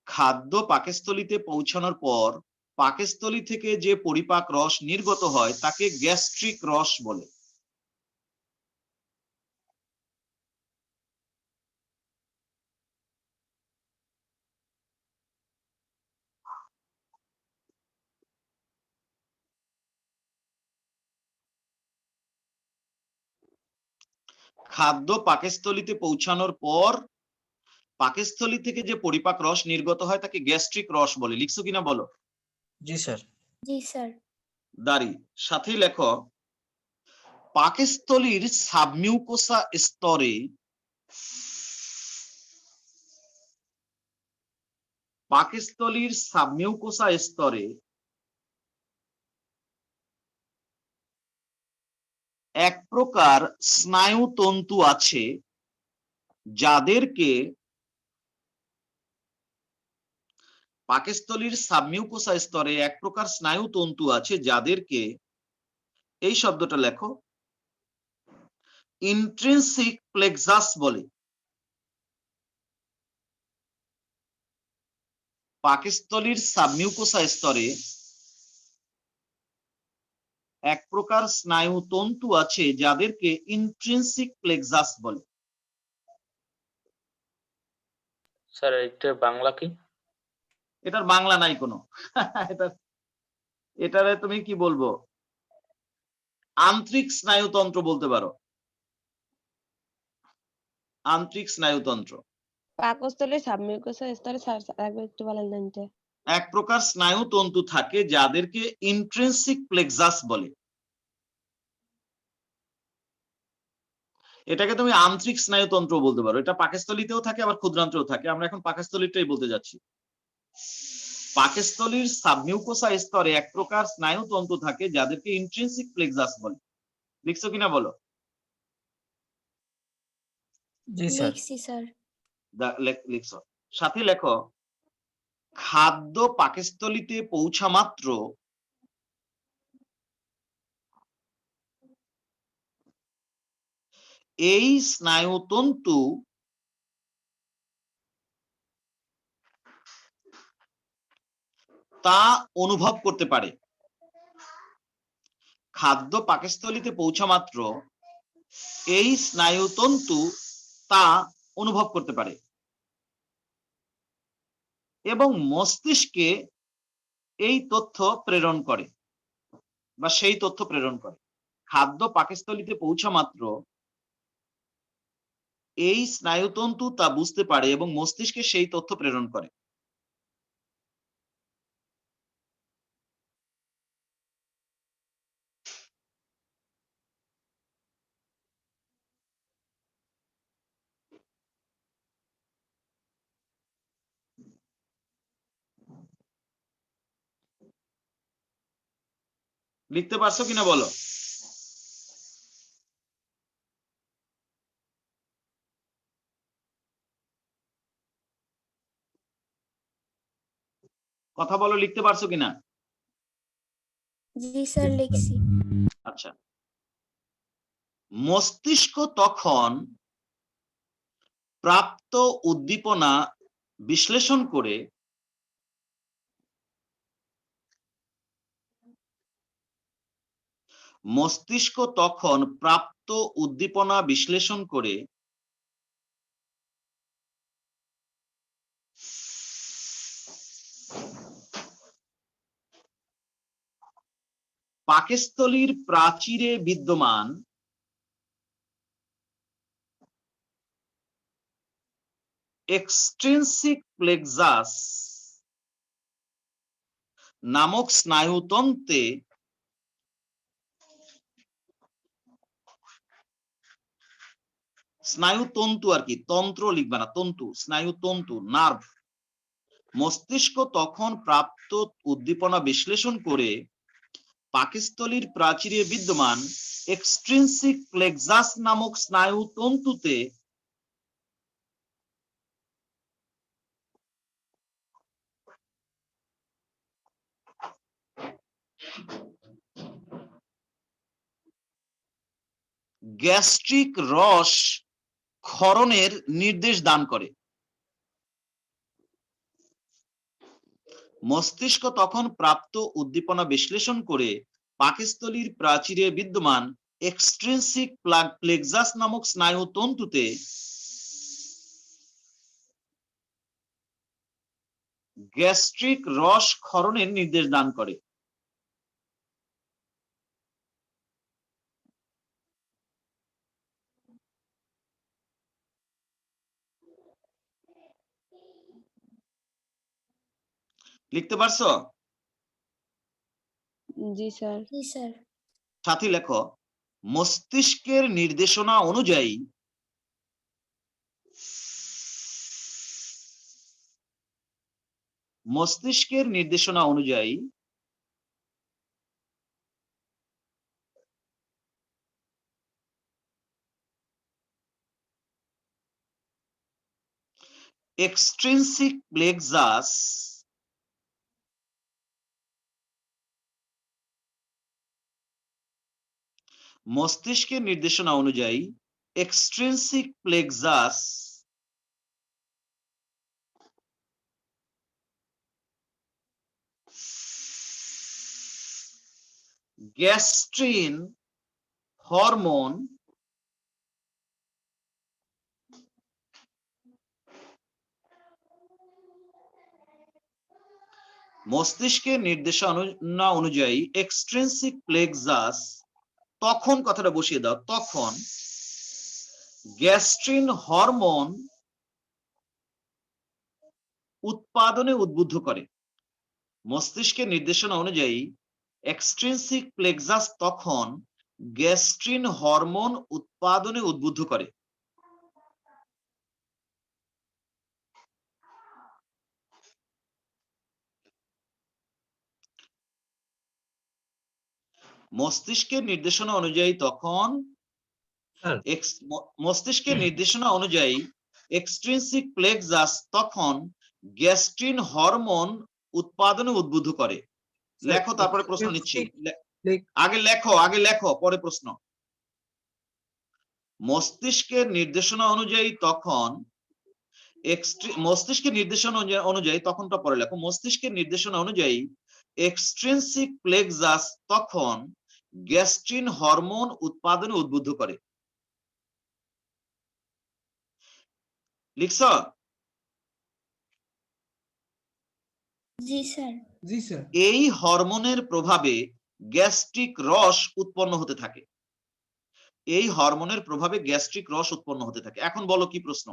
খাদ্য পাকস্থলীতে পৌঁছানোর পর পাকস্থলী থেকে যে পরিপাক রস নির্গত হয় তাকে গ্যাস্ট্রিক রস বলে। খাদ্য পাকস্থলীতে পৌঁছানোর পর পাকস্থলী থেকে যে পরিপাক রস নির্গত হয় তাকে গ্যাস্ট্রিক রস বলে। লিখছো কিনা বলো? জি স্যার। জি স্যার। দাঁড়ি সাথেই লেখো পাকস্থলীর সাবমিউকোসা স্তরে পাকস্থলীর সাবমিউকোসা স্তরে এক প্রকার স্নায়ুতন্তু আছে যাদেরকে পাকস্থলীর সাবমিউকোসা স্তরে এক প্রকার স্নায়ুতন্তু আছে যাদেরকে এই শব্দটা লেখো ইন্ট্রিনসিক প্লেক্সাস বলে। পাকস্থলীর সাবমিউকোসা স্তরে এক প্রকার স্নায়ুতন্তু আছে যাদেরকে ইন্ট্রিনসিক প্লেক্সাস বলে। স্যার এটা বাংলা কি? এটার বাংলা নাই কোনো। এটারে তুমি কি বলবো? আন্তরিক স্নায়ুতন্ত্র বলতে পারো। আন্তরিক স্নায়ুতন্ত্র। পাকস্থলীর সাবমিউকাস স্তরে স্যার একবার একটু বলেন না এটা। এক প্রকার স্নায়ুতন্তু থাকে যাদেরকে ইন্ট্রিনসিক প্লেক্সাস বলে। এটাকে তুমি আন্তরিক স্নায়ুতন্ত্র বলতে পারো। এটা পাকস্থলীতেও থাকে আবার ক্ষুদ্রান্ত্রেও থাকে। আমরা এখন পাকস্থলীটাই বলতে যাচ্ছি। পাকস্থলীর সাবমিউকোসা স্তরে এক প্রকার স্নায়ুতন্তু থাকে যাদেরকে ইন্ট্রিনসিক প্লেক্সাস বলে। লিখছো কিনা বলো? জি স্যার। লিখছি স্যার। লিখছো। সাথে লেখো খাদ্য পাকস্থলীতে পৌঁছা মাত্র এই স্নায়ুতন্তু তা অনুভব করতে পারে। খাদ্য পাকস্থলীতে পৌঁছা মাত্র এই স্নায়ুতন্তু তা অনুভব করতে পারে এবং মস্তিষ্কে এই তথ্য প্রেরণ করে বা সেই তথ্য প্রেরণ করে। খাদ্য পাকস্থলীতে পৌঁছা মাত্র এই স্নায়ুতন্তু তা বুঝতে পারে এবং মস্তিষ্কে সেই তথ্য প্রেরণ করে। লিখতে পারছো কিনা বলো? কথা বলো, লিখতে পারছো কিনা? জি স্যার, লিখছি। আচ্ছা, মস্তিষ্ক তখন প্রাপ্ত উদ্দীপনা বিশ্লেষণ করে মস্তিষ্ক তখন প্রাপ্ত উদ্দীপনা বিশ্লেষণ করে পাকস্থলীর প্রাচীরে বিদ্যমান এক্সট্রিনসিক প্লেক্সাস নামক স্নায়ুতন্ত্রে স্নায়ুতন্তু আর কি, তন্ত্র লিখবে না, তন্তু, স্নায়ুতন্তু, নার্ভ। মস্তিষ্ক তখন প্রাপ্ত উদ্দীপনা বিশ্লেষণ করে পাকস্থলীর প্রাচীরে বিদ্যমান এক্সট্রিনসিক প্লেক্সাস নামক স্নায়ুতন্তুতে গ্যাস্ট্রিক রস ক্ষরণের নির্দেশ দান করে। মস্তিষ্ক তখন প্রাপ্ত উদ্দীপনা বিশ্লেষণ করে পাকস্থলীর প্রাচীরে বিদ্যমান এক্সট্রিনসিক প্লেক্সাস নামক স্নায়ুতন্তুতে গ্যাস্ট্রিক রস ক্ষরণের নির্দেশ দান করে। লিখতে পারছো? জি স্যার। জি স্যার। সাথী লেখো, মস্তিষ্কের নির্দেশনা অনুযায়ী মস্তিষ্কের নির্দেশনা অনুযায়ী এক্সট্রিনসিক প্লেক্সাস মস্তিষ্কের নির্দেশনা অনুযায়ী এক্সট্রিনসিক প্লেক্সাস গ্যাস্ট্রিন হরমোন মস্তিষ্কের নির্দেশনা অনুযায়ী এক্সট্রিনসিক প্লেক্সাস তখন, কথাটা বসিয়ে দাও, তখন গ্যাস্ট্রিন হরমোন উৎপাদনে উদ্বুদ্ধ করে। মস্তিষ্কের নির্দেশনা অনুযায়ী এক্সট্রিনসিক প্লেক্সাস তখন গ্যাস্ট্রিন হরমোন উৎপাদনে উদ্বুদ্ধ করে। মস্তিষ্কের নির্দেশনা অনুযায়ী তখন স্যার মস্তিষ্কের নির্দেশনা অনুযায়ী এক্সট্রিনসিক প্লেক্সাস তখন গ্যাস্ট্রিন হরমোন উৎপাদনে উদ্বুদ্ধ করে। লেখো, তারপরে প্রশ্ন নিচ্ছি। আগে লেখো পরে প্রশ্ন। মস্তিষ্কের নির্দেশনা অনুযায়ী তখন মস্তিষ্কের নির্দেশনা অনুযায়ী তখনটা পরে লেখো। মস্তিষ্কের নির্দেশনা অনুযায়ী এক্সট্রিনসিক প্লেক্সাস তখন গ্যাস্ট্রিন হরমোন উৎপাদনে উদ্বুদ্ধ করে। লিখছ? জি স্যার। জি স্যার। এই হরমোনের প্রভাবে গ্যাস্ট্রিক রস উৎপন্ন হতে থাকে। এই হরমোনের প্রভাবে গ্যাস্ট্রিক রস উৎপন্ন হতে থাকে। এখন বলো কি প্রশ্ন?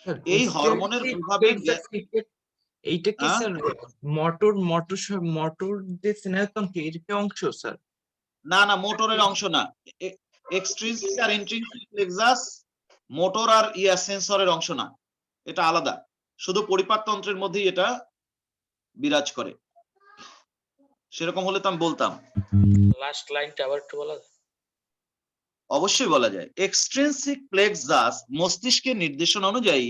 স্যার এই হরমোনের প্রভাবে এইটা কি হ্যাঁ? স্যার মোটর যে স্নায়ুতন্ত্র এর কি অংশ স্যার? না না, মোটরের অংশ না। এক্সট্রিনসিক আর ইন্ট্রিনসিক প্লেক্সাস মোটর আর সেন্সরের অংশ না, এটা আলাদা। শুধু পরিপাকতন্ত্রের মধ্যেই এটা বিরাজ করে। সেরকম হলে তো আমি বলতাম। লাস্ট লাইনটা আবার একটু বলা যায়? অবশ্যই বলা যায়। এক্সট্রিনসিক প্লেক্সাস মস্তিষ্কের নির্দেশনা অনুযায়ী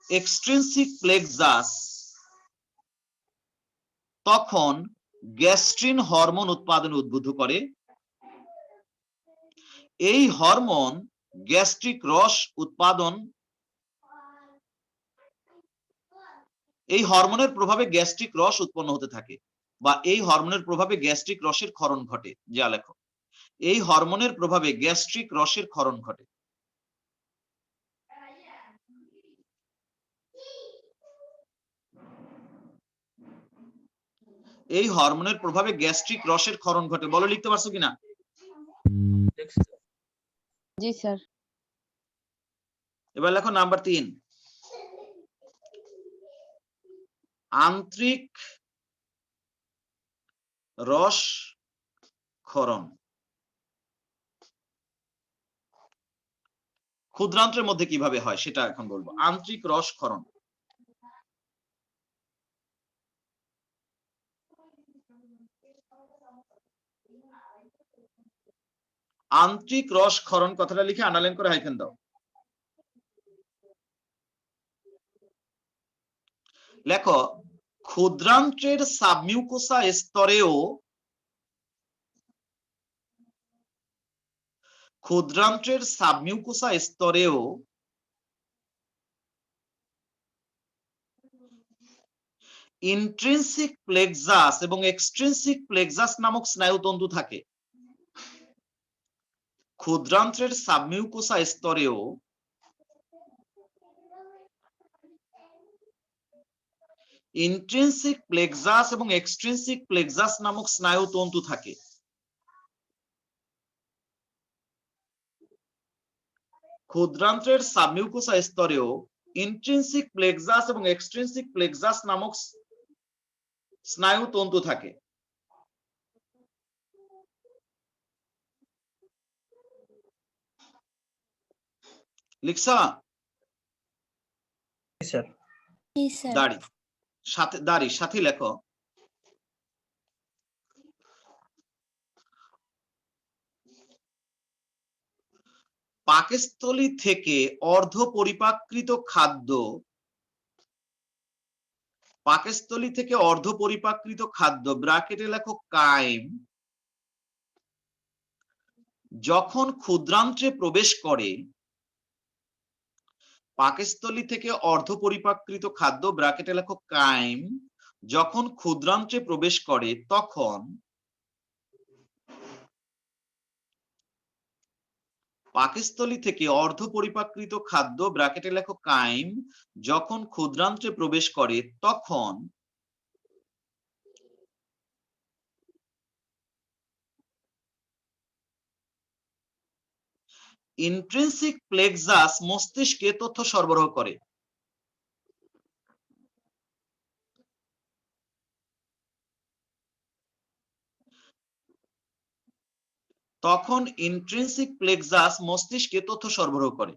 এক্সট্রিনসিক প্লেক্সাস তখন গ্যাস্ট্রিন হরমোন উৎপাদন উদ্বুদ্ধ করে। এই হরমোন গ্যাস্ট্রিক রস উৎপাদন, এই হরমোনের প্রভাবে গ্যাস্ট্রিক রস উৎপন্ন হতে থাকে, বা এই হরমোনের প্রভাবে গ্যাস্ট্রিক রসের ক্ষরণ ঘটে। যা লেখো, এই হরমোনের প্রভাবে গ্যাস্ট্রিক রসের ক্ষরণ ঘটে। এই হরমোনের প্রভাবে গ্যাস্ট্রিক রসের ক্ষরণ ঘটে। বলো লিখতে পারছো কিনা? লিখছি স্যার। জি স্যার। এবার লেখো নাম্বার 3, আন্তরিক রস ক্ষরণ। ক্ষুদ্রান্ত্রের মধ্যে কিভাবে হয় সেটা এখন বলবো। আন্তরিক রস ক্ষরণ। আন্তরিক রস ক্ষরণ কথাটা লিখে আন্ডারলাইন করে হাইফেন দাও। লেখো, ক্ষুদ্রান্ত্রের সাবমিউকোসা স্তরেও ইন্ট্রিনসিক প্লেক্সাস এবং এক্সট্রিনসিক প্লেক্সাস নামক স্নায়ুতন্তু থাকে। ক্ষুদ্রান্ত্রের সাবমিউকোসা স্তরেও ইন্ট্রিনসিক প্লেক্সাস এবং এক্সট্রিনসিক প্লেক্সাস নামক স্নায়ুতন্তু থাকে। ক্ষুদ্রান্ত্রের সাবমিউকোসা স্তরেও ইন্ট্রিনসিক প্লেক্সাস এবং এক্সট্রিনসিক প্লেক্সাস নামক স্নায়ুতন্তু থাকে। লিখছা? জি স্যার। জি স্যার। দাড়ি সাথে লেখো, পাকস্থলী থেকে অর্ধ পরিপাকৃত খাদ্য ব্র্যাকেটে লেখো কাইম যখন ক্ষুদ্রান্ত্রে প্রবেশ করে। পাকস্থলী থেকে অর্ধ পরিপাকৃত খাদ্য ব্র্যাকেটে লেখো কাইম যখন ক্ষুদ্রান্ত্রে প্রবেশ করে, তখন পাকস্থলী থেকে অর্ধ পরিপাকৃত খাদ্য ব্র্যাকেটে লেখো কাইম যখন ক্ষুদ্রান্ত্রে প্রবেশ করে, তখন ইন্ট্রিনসিক প্লেক্সাস মস্তিষ্কে তথ্য সরবরাহ করে। তখন ইন্ট্রিনসিক প্লেক্সাস মস্তিষ্কে তথ্য সরবরাহ করে।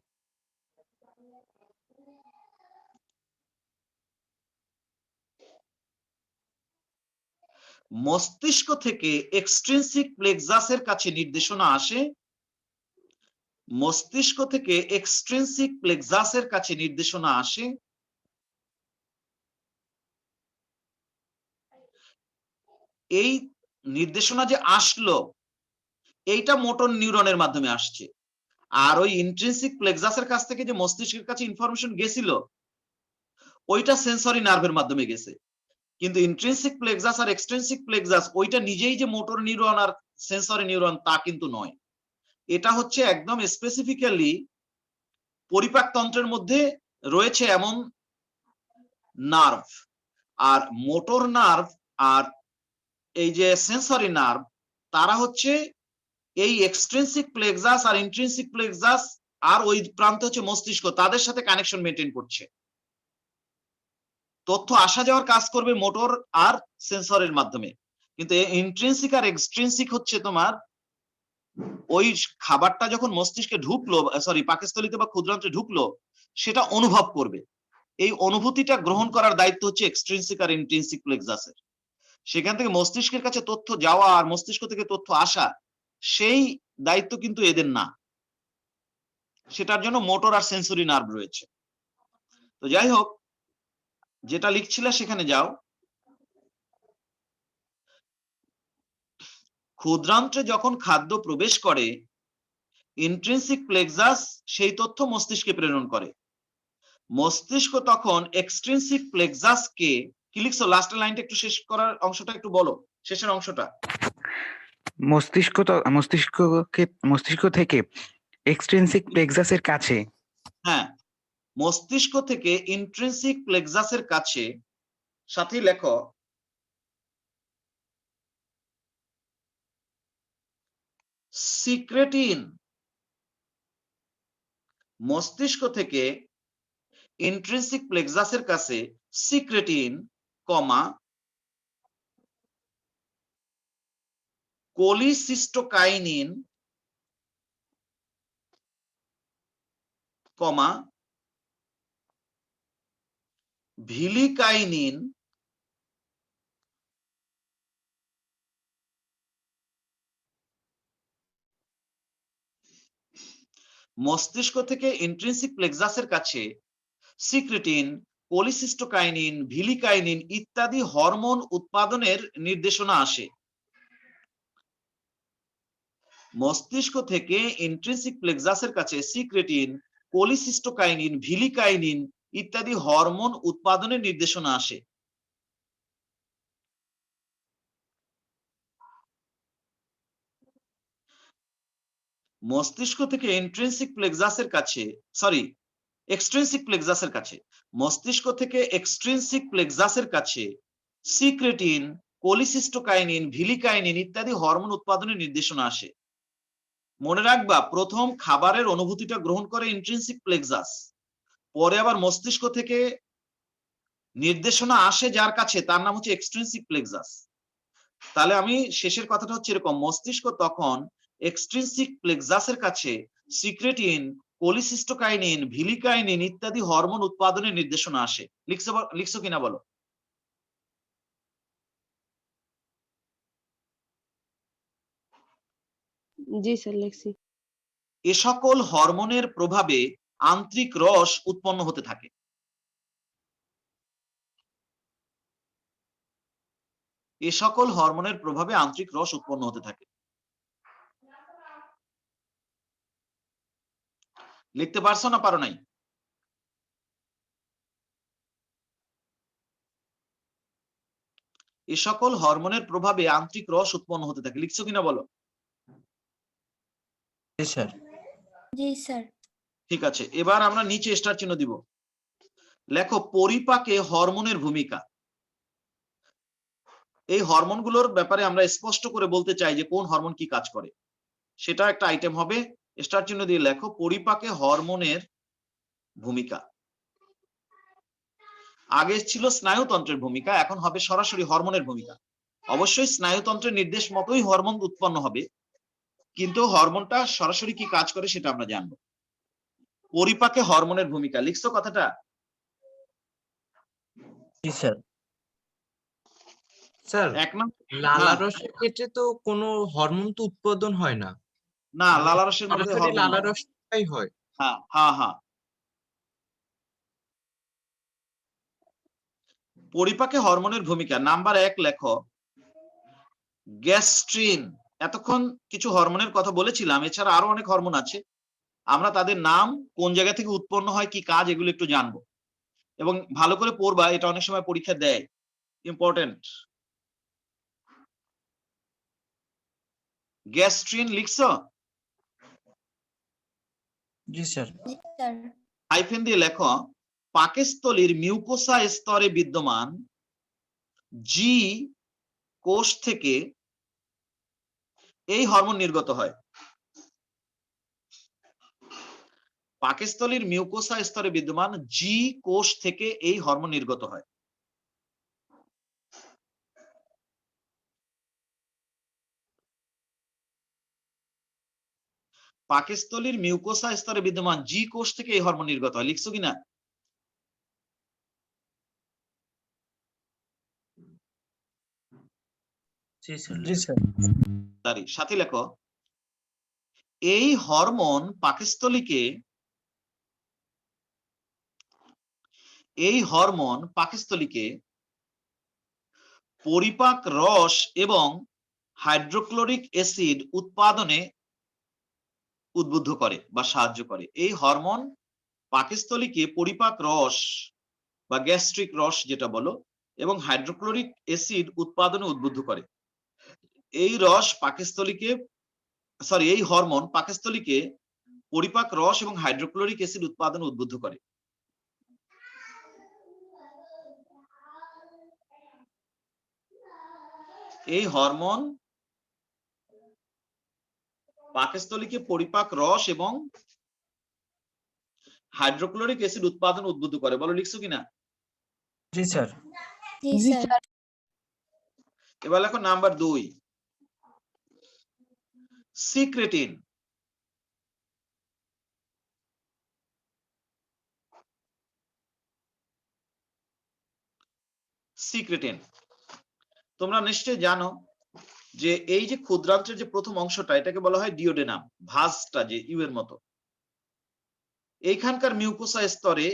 মস্তিষ্ক থেকে এক্সট্রিনসিক প্লেক্সাসের কাছে নির্দেশনা আসে। মস্তিষ্ক থেকে এক্সট্রিনসিক প্লেক্সাসের কাছে নির্দেশনা আসে। এই নির্দেশনা যে আসলো, এইটা মোটর নিউরনের মাধ্যমে আসছে। আর ওই ইন্ট্রিনসিক প্লেক্সাসের কাছ থেকে যে মস্তিষ্কের কাছে ইনফরমেশন গেছিল, ওইটা সেন্সরি নার্ভের মাধ্যমে গেছে। কিন্তু ইন্ট্রিনসিক প্লেক্সাস আর এক্সট্রিনসিক প্লেক্সাস ওইটা নিজেই যে মোটর নিউরন আর সেন্সরি নিউরন তা কিন্তু নয়। এটা হচ্ছে একদম স্পেসিফিক্যালি পরিপাকতন্ত্রের মধ্যে রয়েছে এমন নার্ভ। আর মোটর নার্ভ আর এই যে সেন্সরি নার্ভ, তারা হচ্ছে এই এক্সট্রিনসিক প্লেক্সাস আর ইন্ট্রিনসিক প্লেক্সাস আর ওই প্রান্তে হচ্ছে মস্তিষ্ক, তাদের সাথে কানেকশন মেনটেন করছে। তথ্য আসা যাওয়ার কাজ করবে মোটর আর সেন্সরের মাধ্যমে, কিন্তু ইন্ট্রিনসিক আর এক্সট্রিনসিক হচ্ছে তোমার ওই খাবারটা যখন মস্তিষ্কে ঢুকলো, সরি পাকস্থলীতে বা ক্ষুদ্রান্ত্রে ঢুকলো, সেটা অনুভব করবে। এই অনুভূতিটা গ্রহণ করার দায়িত্ব হচ্ছে এক্সট্রিনসিক আর ইন্ট্রিনসিক প্লেক্সাসের। সেখান থেকে মস্তিষ্কের কাছে তথ্য যাওয়া আর মস্তিষ্ক থেকে তথ্য আসা, সেই দায়িত্ব কিন্তু এদের না। সেটার জন্য মোটর আর সেন্সরি নার্ভ রয়েছে। তো যাই হোক, যেটা লিখছিলে সেখানে যাও। ক্ষুদ্রান্ত্রে যখন খাদ্য প্রবেশ করে, ইন্ট্রিনসিক প্লেক্সাস সেই তথ্য মস্তিষ্কে প্রেরণ করে। মস্তিষ্ক তখন এক্সট্রিনসিক প্লেক্সাসকে, কি লিখছো লাস্টের লাইনটা একটু শেষ করার অংশটা একটু বলো, শেষের অংশটা। মস্তিষ্ক থেকে এক্সট্রিনসিক প্লেক্সাসের কাছে। হ্যাঁ, মস্তিষ্ক থেকে ইন্ট্রিনসিক প্লেক্সাসের কাছে, সাথে লেখো সিক্রেটিন। মস্তিষ্ক থেকে ইন্ট্রিনসিক প্লেক্সাসের কাছে সিক্রেটিন, কমা কোলিসিস্টোকাইনিন, কমা ভিলিকাইনিন, মস্তিষ্ক থেকে ইন্ট্রিনসিক প্লেক্সাসের কাছে সিক্রেটিন, কোলিসিস্টোকাইনিন, ভিলিকাইনিন ইত্যাদি হরমোন উৎপাদনের নির্দেশনা আসে। মস্তিষ্ক থেকে ইন্ট্রিনসিক প্লেক্সাসের কাছে সিক্রেটিন, কোলিসিস্টোকাইনিন, ভিলিকাইনিন ইত্যাদি হরমোন উৎপাদনের নির্দেশনা আসে। মস্তিষ্ক থেকে ইন্ট্রিনসিক প্লেক্সাসের কাছে, সরি এক্সট্রিনসিক প্লেক্সাসের কাছে, মস্তিষ্ক থেকে এক্সট্রিনসিক প্লেক্সাসের কাছে সিক্রেটিন, কোলিসিস্টোকাইনিন, ভিলিকাইনিন ইত্যাদি হরমোন উৎপাদনের নির্দেশনা আসে। মনে রাখবা, প্রথম খাবারের অনুভূতিটা গ্রহণ করে ইন্ট্রিনসিক প্লেক্সাস, পরে আবার মস্তিষ্ক থেকে নির্দেশনা আসে যার কাছে, তার নাম হচ্ছে এক্সট্রিনসিক প্লেক্সাস। তাহলে আমি শেষের কথাটা হচ্ছে এরকম, মস্তিষ্ক তখন এক্সট্রিনসিক প্লেক্সাসের কাছে সিক্রেটিন, কোলিসিস্টোকাইনিন, ভিলিকাইনিন ইত্যাদি হরমোন উৎপাদনের নির্দেশনা আসে। লিখছো কিনা বলো। জি স্যার, লিখছি। এ সকল হরমোনের প্রভাবে আন্ত্রিক রস উৎপন্ন হতে থাকে। এ সকল হরমোনের প্রভাবে আন্ত্রিক রস উৎপন্ন হতে থাকে। লিখতে পারছো না পারো নাই? এ সকল হরমোনের প্রভাবে আন্ত্রিক রস উৎপন্ন হতে থাকে। লিখছো কিনা বলো। জি স্যার। জি স্যার। ঠিক আছে, এবার আমরা নিচে স্টার চিহ্ন দিব। লেখো পরিপাকে হরমোনের ভূমিকা। এই হরমোনগুলোর ব্যাপারে আমরা স্পষ্ট করে বলতে চাই যে কোন হরমোন কি কাজ করে, সেটা একটা আইটেম হবে। স্টার চিহ্ন দিয়ে লেখো পরিপাকে হরমোনের ভূমিকা। আগে ছিল স্নায়ুতন্ত্রের ভূমিকা, এখন হবে সরাসরি হরমোনের ভূমিকা। অবশ্যই স্নায়ুতন্ত্রের নির্দেশ মতোই হরমোন উৎপন্ন হবে, কিন্তু হরমোনটা সরাসরি কি কাজ করে সেটা আমরা জানবো। পরিপাকে হরমোনের ভূমিকা, লিখছো কথাটা? জি স্যার। স্যার, এক নম্বর, লালারসের ক্ষেত্রে তো কোনো হরমোন তো উৎপাদন হয় না, না লালারসের মধ্যে সরাসরি হরমোন নাই। লালারসটাই হয়। হ্যাঁ হ্যাঁ হ্যাঁ, পরিপাকে হরমোনের ভূমিকা। নাম্বার 1 লেখো গ্যাস্ট্রিন। এতক্ষণ কিছু হরমোনের কথা বলেছিলাম, এছাড়া আরো অনেক হরমোন আছে। আমরা তাদের নাম, কোন জায়গা থেকে উৎপন্ন হয়, কি কাজ, এগুলো একটু জানবো এবং ভালো করে পড়বা, এটা অনেক সময় পরীক্ষা দেয়, ইম্পর্টেন্ট। গ্যাস্ট্রিন লিখছো? জি স্যার। জি স্যার। হাইফেন দিয়ে লেখো পাকস্থলীর মিউকোসা স্তরে বিদ্যমান জি কোষ থেকে এই হরমোন নির্গত হয়। পাকস্থলীর মিউকোসা স্তরে বিদ্যমান জি কোষ থেকে এই হরমোন নির্গত হয়। পাকস্থলীর মিউকোসা স্তরে বিদ্যমান জি কোষ থেকে এই হরমোন নির্গত হয়। লিখছো কিনা? জি স্যার। জি স্যার। তারই সাথে লেখো, এই হরমোন পাকস্থলীকে পরিপাক রস এবং হাইড্রোক্লোরিক অ্যাসিড উৎপাদনে উদ্বুদ্ধ করে বা সাহায্য করে। এই হরমোন পাকস্থলীকে পরিপাক রস বা গ্যাস্ট্রিক রস যেটা বলো এবং হাইড্রোক্লোরিক অ্যাসিড উৎপাদনে উদ্বুদ্ধ করে। এই হরমোন পাকস্থলীকে পরিপাক রস এবং হাইড্রোক্লোরিক অ্যাসিড উৎপাদনে উদ্বুদ্ধ করে। এই হরমোন পাকস্থলীকে পরিপাক রস এবং হাইড্রোক্লোরিক অ্যাসিড উৎপাদন উদ্বুদ্ধ করে। বলো লিখছো কিনা? জি স্যার। জি স্যার। এবার লেখো নাম্বার 2, সিক্রেটিন। সিক্রেটিন তোমরা নিশ্চয়ই জানো যে এই যে ক্ষুদ্রান্ত্রের যে প্রথম অংশটা এটাকে বলা হয় ডিওডেনাম, ভাঁজটা যে ইউ এর মতো। এইখানকার মিউকোসা স্তরে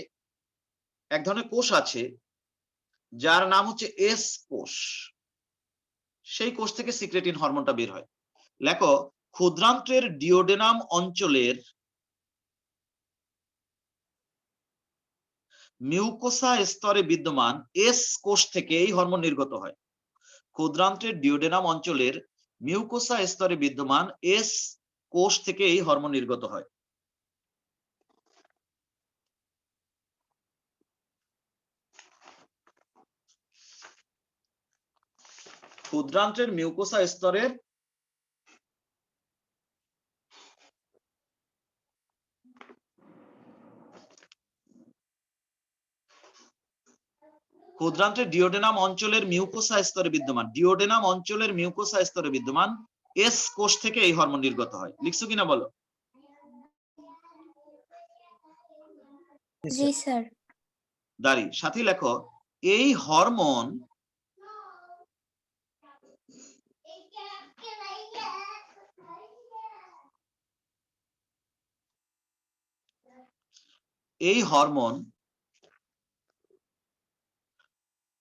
এক ধরনের কোষ আছে যার নাম হচ্ছে এস কোষ। সেই কোষ থেকে সিক্রেটিন হরমোনটা বের হয়। লেখো, ক্ষুদ্রান্ত্রের ডিওডেনাম অঞ্চলের মিউকোসা স্তরে বিদ্যমান এস কোষ থেকে এই হরমোন নির্গত হয়। ক্ষুদ্রান্ত্রের ডিওডেনাম অঞ্চলের মিউকোসা স্তরে বিদ্যমান এস কোষ থেকে এই হরমোন নির্গত হয়। ক্ষুদ্রান্ত্রের মিউকোসা স্তরের ক্ষুদ্রান্ত্রের ডিওডেনাম অঞ্চলের মিউকোসা স্তরে বিদ্যমান এস কোষ থেকে এই হরমোন নির্গত হয়। লিখছো কিনা বলো? জি স্যার। দাঁড়ি সাথী লেখো, এই হরমোন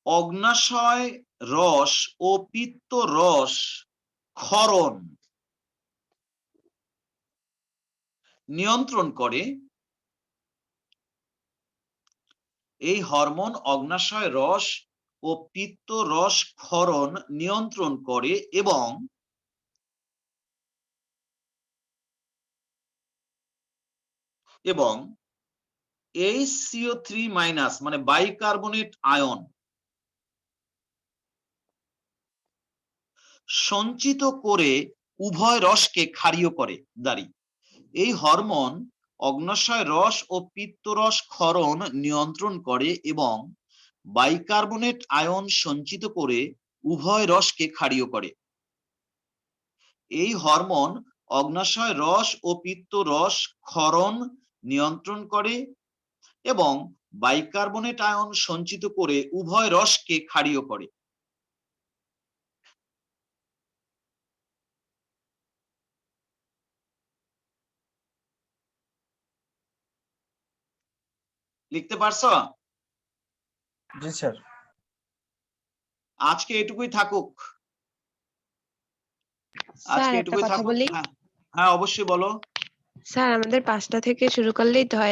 অগ্নাশয় রস ও পিত্ত রস ক্ষরণ নিয়ন্ত্রণ করে। এই হরমোন অগ্নাশয় রস ও পিত্ত রস ক্ষরণ নিয়ন্ত্রণ করে এবং এই CO3- মানে বাইকার্বনেট আয়ন সঞ্চিত করে উভয় রসকে ক্ষারীয় করে। দাঁড়ি, এই হরমোন অগ্নাশয় রস ও পিত্তরস ক্ষরণ নিয়ন্ত্রণ করে এবং বাইকার্বনেট আয়ন সঞ্চিত করে উভয় রসকে ক্ষারীয় করে। এই হরমোন অগ্নাশয় রস ও পিত্তরস ক্ষরণ নিয়ন্ত্রণ করে এবং বাইকার্বনেট আয়ন সঞ্চিত করে উভয় রসকে ক্ষারীয় করে। লিখতে পারছো? জি স্যার। আজকে এটুকুই থাকুক। স্যার একটা কথা বলি? হ্যাঁ অবশ্যই বলো। স্যার আমাদের 5টা থেকে শুরু করলেই তো হয়।